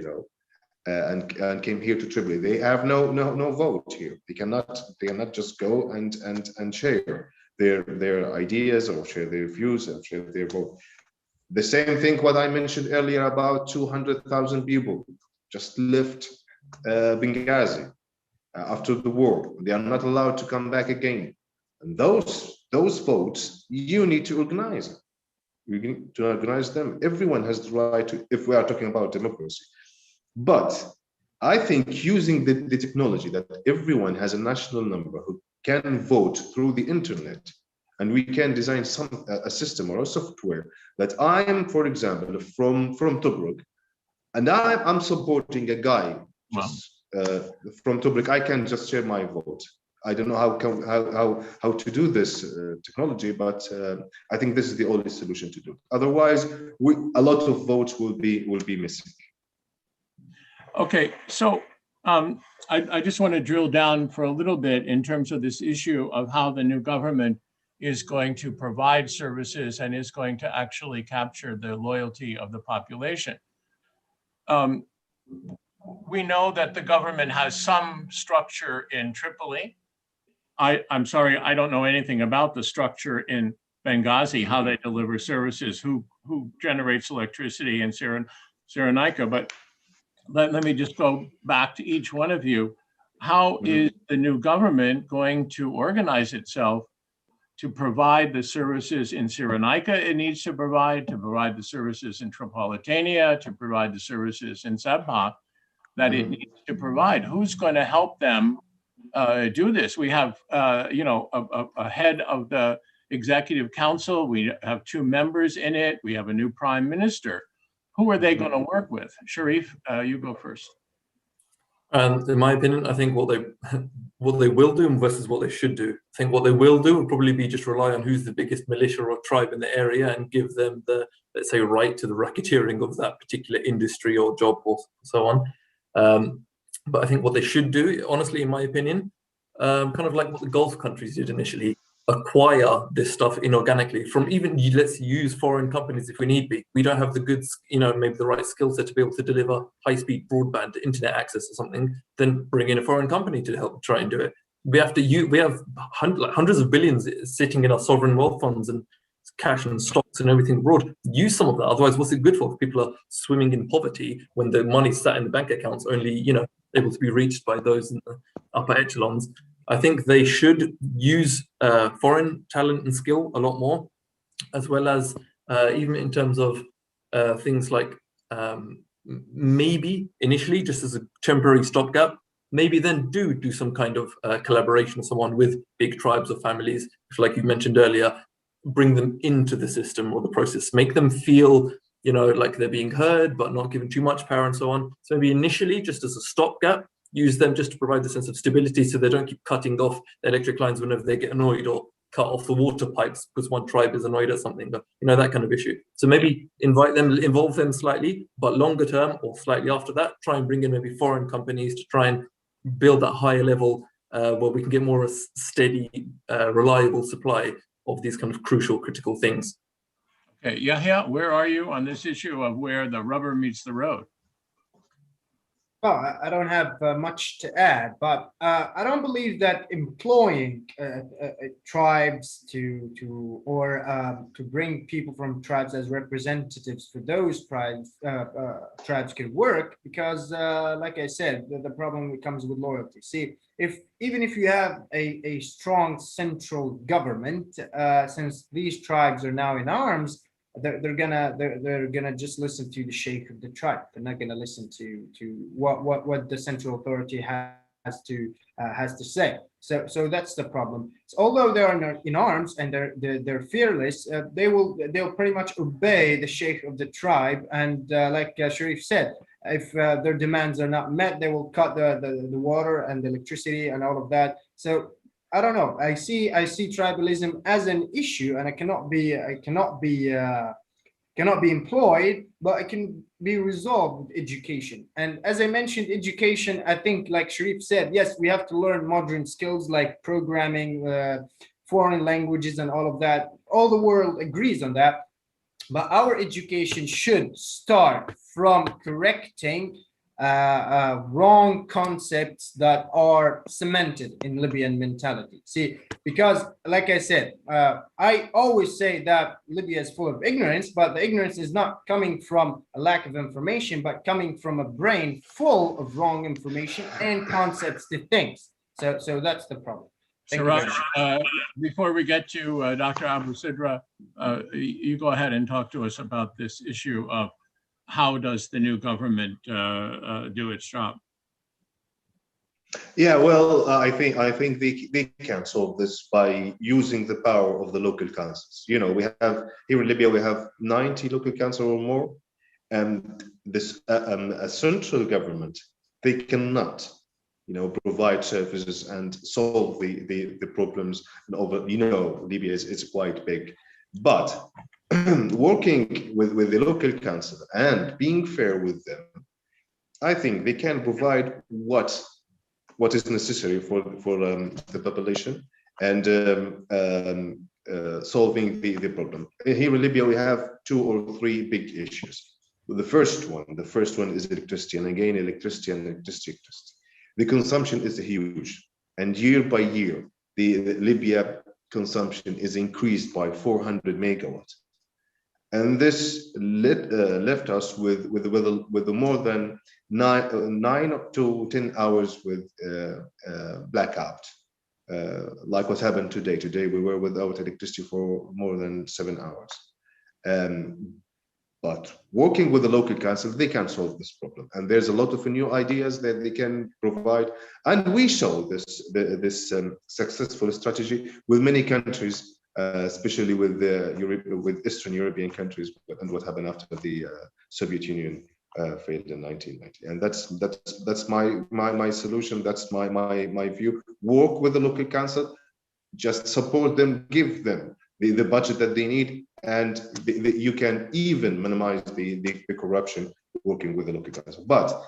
and came here to Tripoli. They have no vote here. They cannot just go and share their ideas or share their views and share their vote. The same thing what I mentioned earlier about 200,000 people just left Benghazi after the war. They are not allowed to come back again. And those votes, you need to organize. You need to organize them. Everyone has the right to, if we are talking about democracy. But I think using the technology that everyone has a national number who can vote through the internet, and we can design a system or a software that I am, for example, from Tobruk, and I'm supporting a guy from Tobruk. I can just share my vote. I don't know how to do this technology, but I think this is the only solution to do. Otherwise, a lot of votes will be missing. Okay, so I just want to drill down for a little bit in terms of this issue of how the new government is going to provide services and is going to actually capture the loyalty of the population. We know that the government has some structure in Tripoli. I'm sorry, I don't know anything about the structure in Benghazi, how they deliver services, who generates electricity in Cyrenaica, but let me just go back to each one of you. How is the new government going to organize itself to provide the services in Cyrenaica it needs to provide the services in Tripolitania, to provide the services in Sabha that it needs to provide. Who's going to help them do this? We have, a head of the executive council. We have 2 members in it. We have a new prime minister. Who are they going to work with? Sharif, you go first. In my opinion, I think what they will do versus what they should do. I think what they will do would probably be just rely on who's the biggest militia or tribe in the area and give them the, let's say, right to the racketeering of that particular industry or job or so on. But I think what they should do, honestly, in my opinion, kind of like what the Gulf countries did initially, acquire this stuff inorganically from even, let's use foreign companies if we need be. We don't have the goods, maybe the right skill set to be able to deliver high-speed broadband internet access or something, then bring in a foreign company to help try and do it. We have hundreds of billions sitting in our sovereign wealth funds and cash and stocks and everything abroad. Use some of that. Otherwise, what's it good for? If people are swimming in poverty when the money's sat in the bank accounts, only able to be reached by those in the upper echelons. I think they should use foreign talent and skill a lot more, as well as even in terms of things like maybe initially, just as a temporary stopgap, maybe then do some kind of collaboration or someone with big tribes or families, which, like you mentioned earlier, bring them into the system or the process, make them feel like they're being heard, but not given too much power and so on. So maybe initially, just as a stopgap, use them just to provide the sense of stability so they don't keep cutting off the electric lines whenever they get annoyed, or cut off the water pipes because one tribe is annoyed at something, but that kind of issue. So maybe involve them slightly, but longer term or slightly after that, try and bring in maybe foreign companies to try and build that higher level where we can get more a steady, reliable supply of these kind of crucial, critical things. Okay, Yahya, where are you on this issue of where the rubber meets the road? Well, I don't have much to add, but I don't believe that employing tribes to bring people from tribes as representatives for those tribes could work, because, like I said, the problem comes with loyalty. See, even if you have a strong central government, since these tribes are now in arms, they're gonna just listen to the sheikh of the tribe. They're not gonna listen to what the central authority has to say. So that's the problem. So although they are in arms and they're fearless, they'll pretty much obey the sheikh of the tribe. And like Sharif said, if their demands are not met, they will cut the water and the electricity and all of that. So I don't know. I see tribalism as an issue, and it cannot be employed, but it can be resolved with education. And as I mentioned, education, I think, like Sharif said, yes, we have to learn modern skills like programming, foreign languages, and all of that. All the world agrees on that. But our education should start from correcting wrong concepts that are cemented in Libyan mentality. See, because like I said, I always say that Libya is full of ignorance, but the ignorance is not coming from a lack of information, but coming from a brain full of wrong information and concepts to things. So that's the problem. Saraj, before we get to Dr. Alvasedra, you go ahead and talk to us about this issue of how does the new government do its job? Yeah, well, I think they can solve this by using the power of the local councils. We have here in Libya, we have 90 local councils or more, and this a central government, they cannot provide services and solve the problems. And over Libya is quite big, but working with the local council and being fair with them, I think they can provide what is necessary for the population and solving the problem. Here in Libya, we have 2 or 3 big issues. The first one is electricity, and again, electricity. The consumption is huge, and year by year, the Libya consumption is increased by 400 megawatts. And this left us with more than 9 to 10 hours with blackout. like what happened today. Today we were without electricity for more than 7 hours. But working with the local council, they can solve this problem. And there's a lot of new ideas that they can provide. And we show this successful strategy with many countries, especially with with Eastern European countries, and what happened after the Soviet Union failed in 1990. And that's my solution. That's my view. Work with the local council, just support them, give them the budget that they need, and you can even minimize the corruption working with the local council. But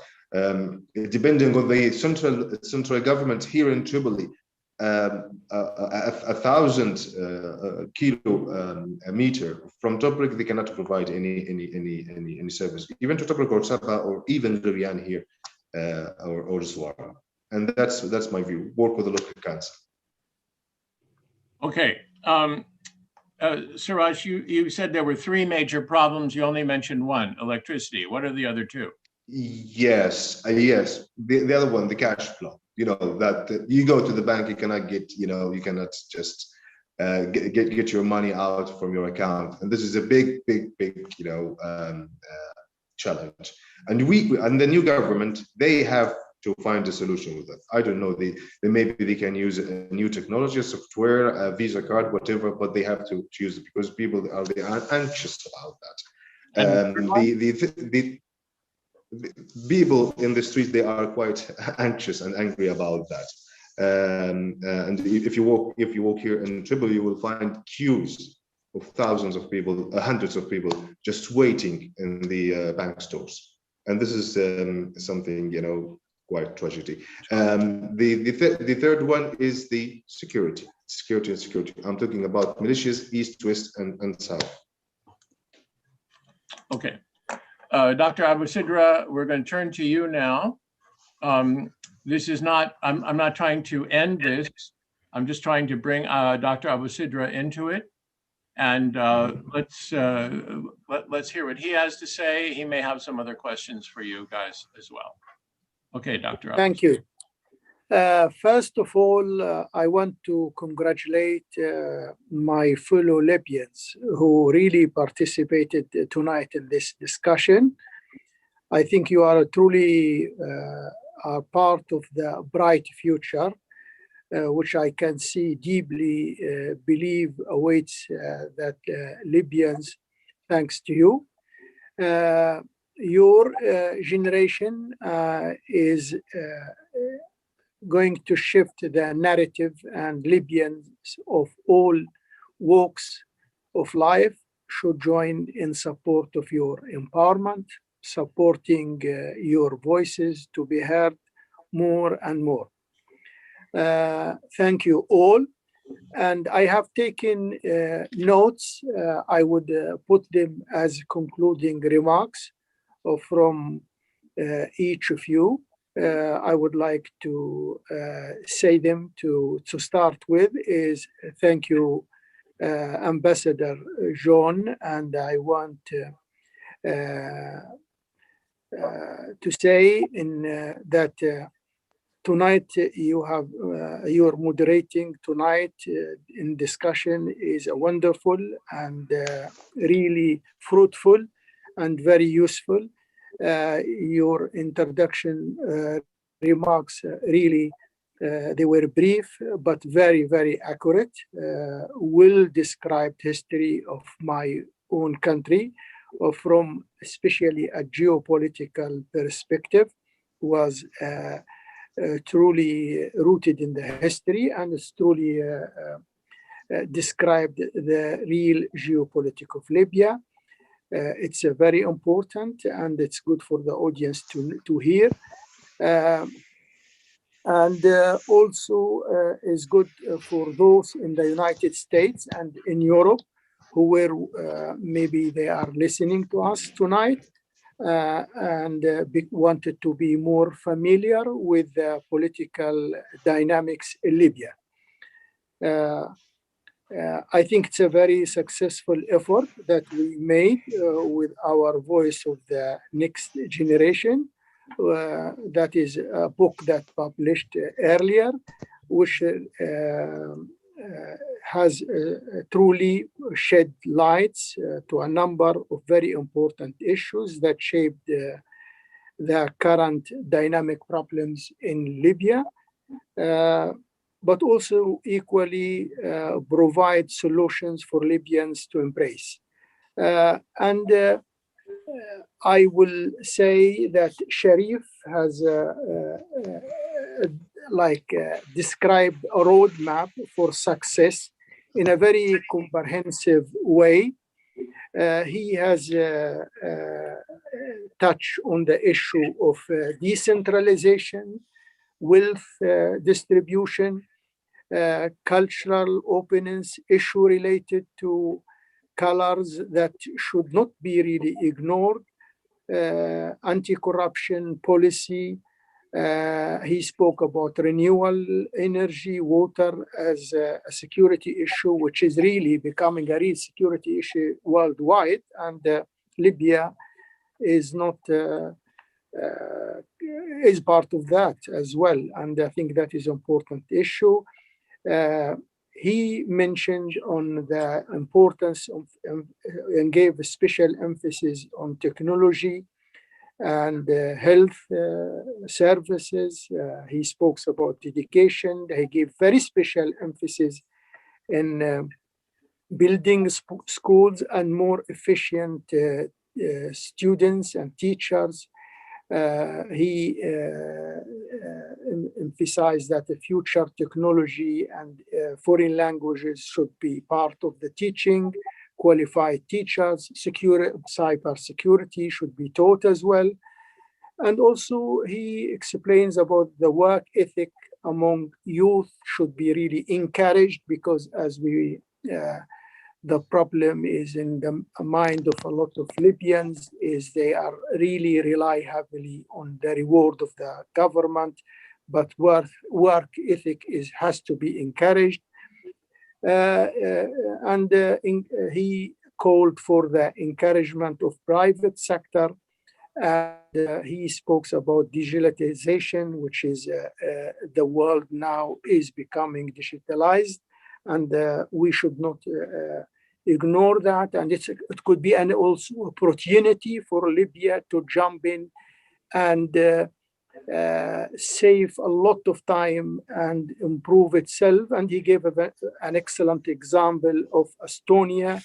depending on the central government here in Tripoli, 1,000 kilometer from Tobruk, they cannot provide any service, even to Tobruk or Sabha or even Libyan here or Zwara. And that's my view. Work with the local council. Okay. Saraj, you said there were 3 major problems. You only mentioned one, electricity. What are the other 2? Yes. The other one, the cash flow. You know, that you go to the bank, you cannot get, you cannot just get your money out from your account. And this is a big, challenge. And the new government, they have to find a solution with that. I don't know, maybe they can use a new technology, software, a Visa card, whatever, but they have to choose it because people are anxious about that. The people in the street, they are quite anxious and angry about that. And if you walk here in Tripoli, you will find queues of thousands of people, hundreds of people, just waiting in the bank stores. And this is something, quite tragedy. The third one is the security. I'm talking about militias, east, west, and south. Okay. Dr. Alvasedra, we're going to turn to you now. This is not, I'm not trying to end this. I'm just trying to bring Dr. Alvasedra into it. And let's hear what he has to say. He may have some other questions for you guys as well. Okay, Dr. Thank you. First of all, I want to congratulate my fellow Libyans who really participated tonight in this discussion. I think you are truly are part of the bright future, which I can see deeply believe awaits that Libyans, thanks to you. Your generation is going to shift the narrative, and Libyans of all walks of life should join in support of your empowerment, supporting your voices to be heard more and more. Thank you all. And I have taken notes. I would put them as concluding remarks from each of you. I would like to say them to start with is thank you, Ambassador John, and I want to say that tonight you're moderating tonight in discussion is wonderful and really fruitful and very useful. Your introduction remarks really they were brief but very, very accurate, well described history of my own country from especially a geopolitical perspective was truly rooted in the history, and it's truly described the real geopolitics of Libya. It's very important, and it's good for the audience to hear. And also is good for those in the United States and in Europe who were maybe they are listening to us tonight and wanted to be more familiar with the political dynamics in Libya. I think it's a very successful effort that we made with our Voice of the Next Generation. That is a book that published earlier, which has truly shed lights to a number of very important issues that shaped the current dynamic problems in Libya, but also equally provide solutions for Libyans to embrace. I will say that Sharif has described a roadmap for success in a very comprehensive way. He has touched on the issue of decentralization, wealth distribution, cultural openness, issue related to colors that should not be really ignored, anti-corruption policy. He spoke about renewable energy, water as a security issue, which is really becoming a real security issue worldwide. And Libya is not is part of that as well. And I think that is an important issue. He mentioned on the importance of and gave a special emphasis on technology and health services. He spoke about education. He gave very special emphasis in building schools and more efficient students and teachers. He emphasized that the future technology and foreign languages should be part of the teaching. Qualified teachers, cyber security should be taught as well. And also he explains about the work ethic among youth should be really encouraged, because as we the problem is in the mind of a lot of Libyans is they are really rely heavily on the reward of the government, but work ethic has to be encouraged. He called for the encouragement of private sector. And he spoke about digitalization, which is the world now is becoming digitalized, and we should not ignore that. And it could be an also opportunity for Libya to jump in and save a lot of time and improve itself. And he gave an excellent example of Estonia,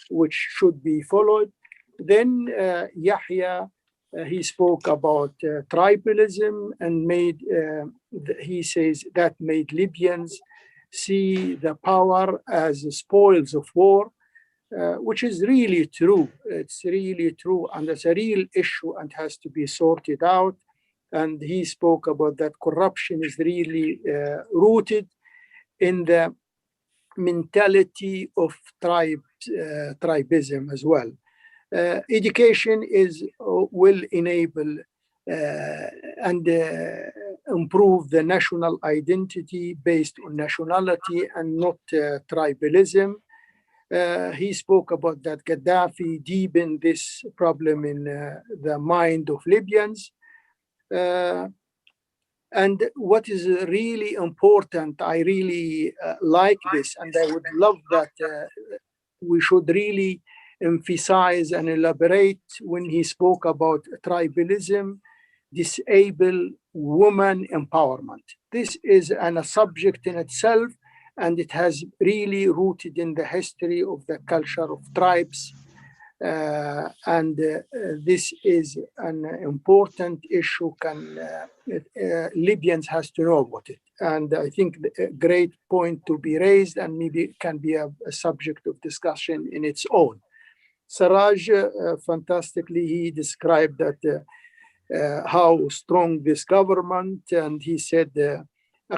which should be followed. Then Yahya, he spoke about tribalism and he says that made Libyans see the power as spoils of war, which is really true. It's really true, and it's a real issue and has to be sorted out. And he spoke about that corruption is really rooted in the mentality of tribism as well. Education will enable and improve the national identity based on nationality and not tribalism. He spoke about that Gaddafi deepened this problem in the mind of Libyans. And what is really important, I really like this, and I would love that we should really emphasize and elaborate when he spoke about tribalism, disable woman empowerment. This is a subject in itself, and it has really rooted in the history of the culture of tribes. This is an important issue. Libyans has to know about it. And I think a great point to be raised, and maybe it can be a subject of discussion in its own. Saraj, fantastically, he described that how strong this government, and he said a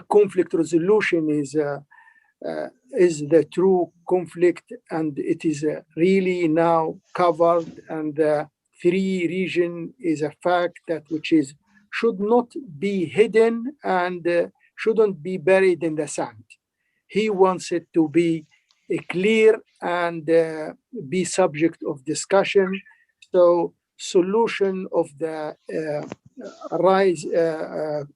conflict resolution is the true conflict, and it is really now covered, and the three region is a fact that which is should not be hidden and shouldn't be buried in the sand. He wants it to be clear and be subject of discussion. So solution of the the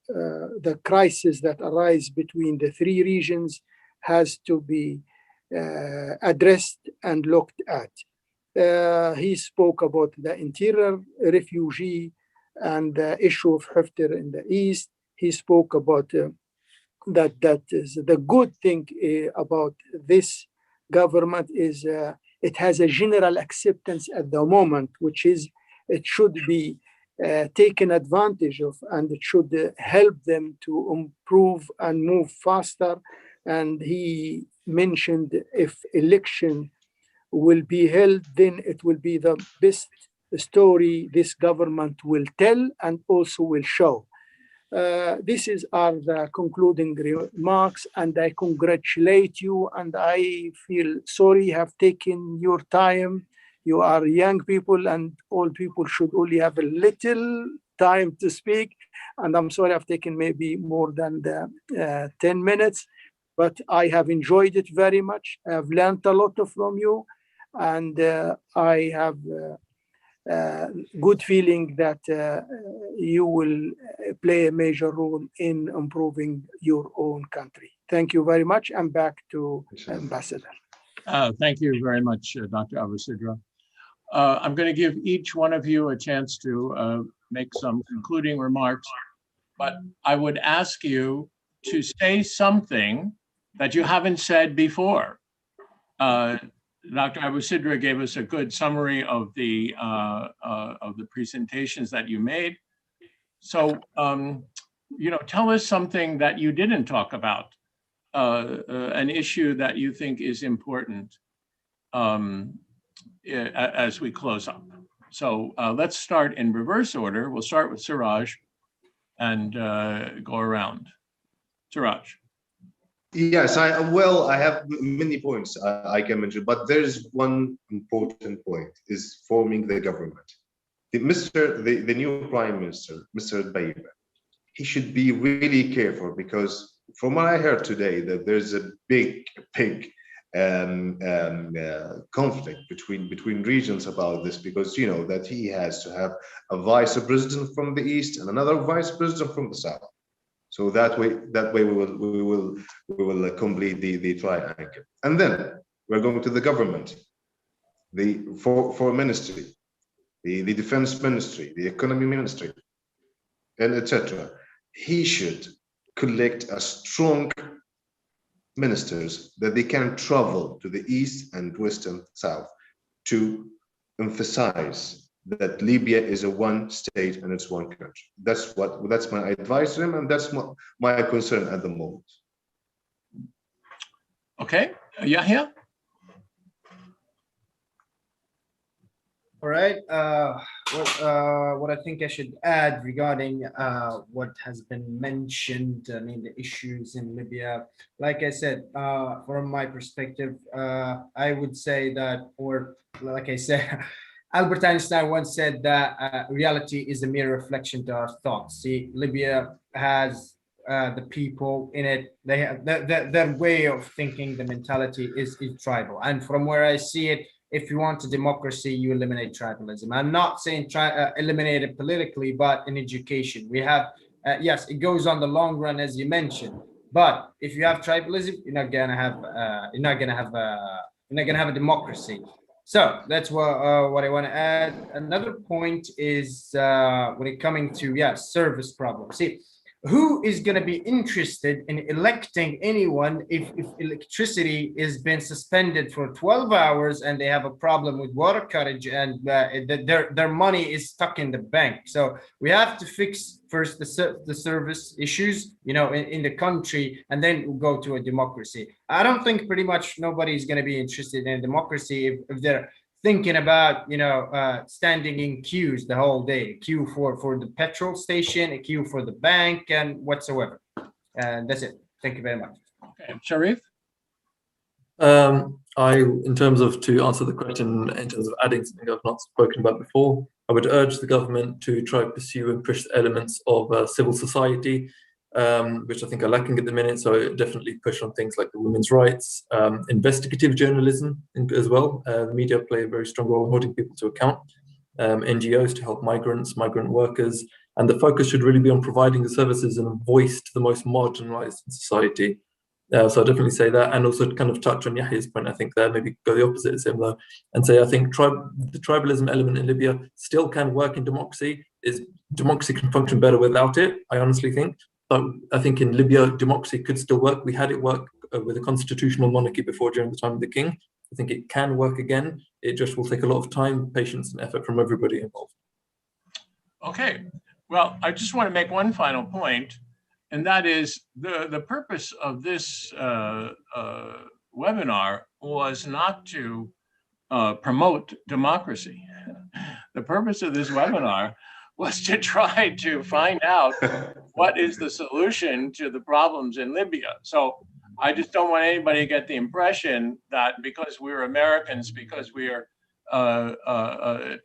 crisis that arise between the three regions has to be addressed and looked at. He spoke about the interior refugee and the issue of Haftar in the east. He spoke about that is the good thing about this government is it has a general acceptance at the moment, which is it should be taken advantage of, and it should help them to improve and move faster. And he mentioned if election will be held, then it will be the best story this government will tell and also will show. These are the concluding remarks, and I congratulate you, and I feel sorry have taken your time. You are young people, and old people should only have a little time to speak. And I'm sorry I've taken maybe more than the 10 minutes, but I have enjoyed it very much. I've learned a lot from you, and I have good feeling that you will play a major role in improving your own country. Thank you very much. I'm back to Ambassador. Thank you very much, Dr. Alvasedra. I'm going to give each one of you a chance to make some concluding remarks, but I would ask you to say something that you haven't said before. Dr. Alvasedra gave us a good summary of the presentations that you made. So, tell us something that you didn't talk about, an issue that you think is important as we close up. So let's start in reverse order. We'll start with Saraj and go around. Saraj. Yes, I have many points I can mention, but there is one important point: is forming the government. The new Prime Minister, Mr. Albedo, he should be really careful, because from what I heard today, that there's a big conflict between regions about this, because that he has to have a vice president from the east and another vice president from the south. So that way we will complete the triangle, and then we're going to the government, the foreign ministry, the defense ministry, the economy ministry, and etc. He should collect a strong ministers that they can travel to the east and west and south to emphasize that Libya is a one state and it's one country. That's my advice to him, and that's my concern at the moment. Okay, Yahya. All right. What I think I should add regarding what has been mentioned, I mean, the issues in Libya, like I said, from my perspective, I would say that, or like I said, Albert Einstein once said that reality is a mere reflection to our thoughts. See, Libya has the people in it. They have their way of thinking, the mentality is tribal. And from where I see it, if you want a democracy, you eliminate tribalism. I'm not saying eliminate it politically, but in education, we have yes, it goes on the long run, as you mentioned. But if you have tribalism, you're not gonna have a democracy. So that's what I want to add. Another point is when it coming to service problems. See, who is going to be interested in electing anyone if electricity is been suspended for 12 hours and they have a problem with water cuttage and their money is stuck in the bank? So we have to fix first the service issues, in the country, and then we'll go to a democracy. I don't think pretty much nobody is going to be interested in democracy if they're thinking about, standing in queues the whole day, a queue for the petrol station, a queue for the bank, and whatsoever. And that's it. Thank you very much. Okay, Sharif? In terms of, to answer the question, in terms of adding something I've not spoken about before, I would urge the government to try to pursue and push elements of civil society, which I think are lacking at the minute. So definitely push on things like the women's rights, investigative journalism as well. The media play a very strong role in holding people to account. NGOs to help migrant workers, And the focus should really be on providing the services and a voice to the most marginalized in society. So I'll definitely say that, and also to kind of touch on Yahya's point, I think there, maybe go the opposite of him though, and say I think the tribalism element in Libya still can work in democracy. Democracy can function better without it, I honestly think. But I think in Libya, democracy could still work. We had it work with a constitutional monarchy before during the time of the king. I think it can work again. It just will take a lot of time, patience, and effort from everybody involved. Okay, well, I just want to make one final point, and that is the purpose of this webinar was not to promote democracy. The purpose of this webinar was to try to find out what is the solution to the problems in Libya. So I just don't want anybody to get the impression that because we're Americans, because we are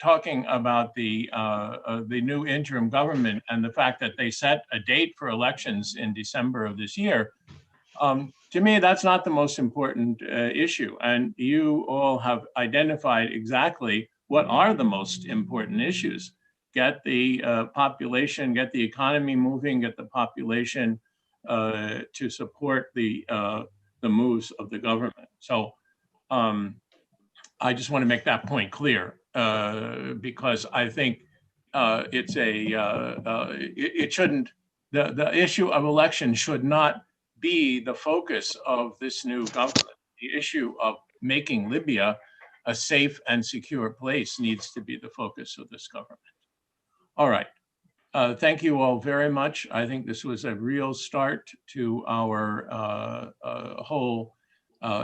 talking about the new interim government and the fact that they set a date for elections in December of this year, to me, that's not the most important issue. And you all have identified exactly what are the most important issues. Get the population, get the economy moving, get the population to support the moves of the government. So I just want to make that point clear because I think it shouldn't, the issue of election should not be the focus of this new government. The issue of making Libya a safe and secure place needs to be the focus of this government. All right. Thank you all very much. I think this was a real start to our whole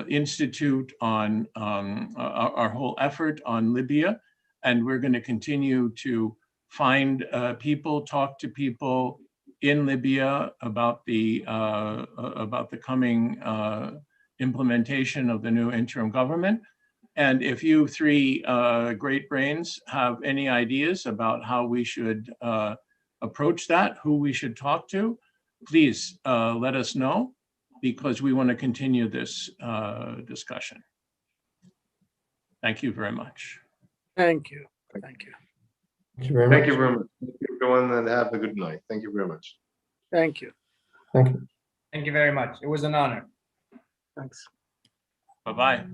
institute on our whole effort on Libya. And we're going to continue to find people, talk to people in Libya about the coming implementation of the new interim government. And if you three great brains have any ideas about how we should approach that, who we should talk to, please let us know, because we want to continue this discussion. Thank you very much. Thank you. Thank you. Thank you very much. Thank you very much. Thank you, everyone, and have a good night. Thank you very much. Thank you. Thank you. Thank you very much. It was an honor. Thanks. Bye-bye.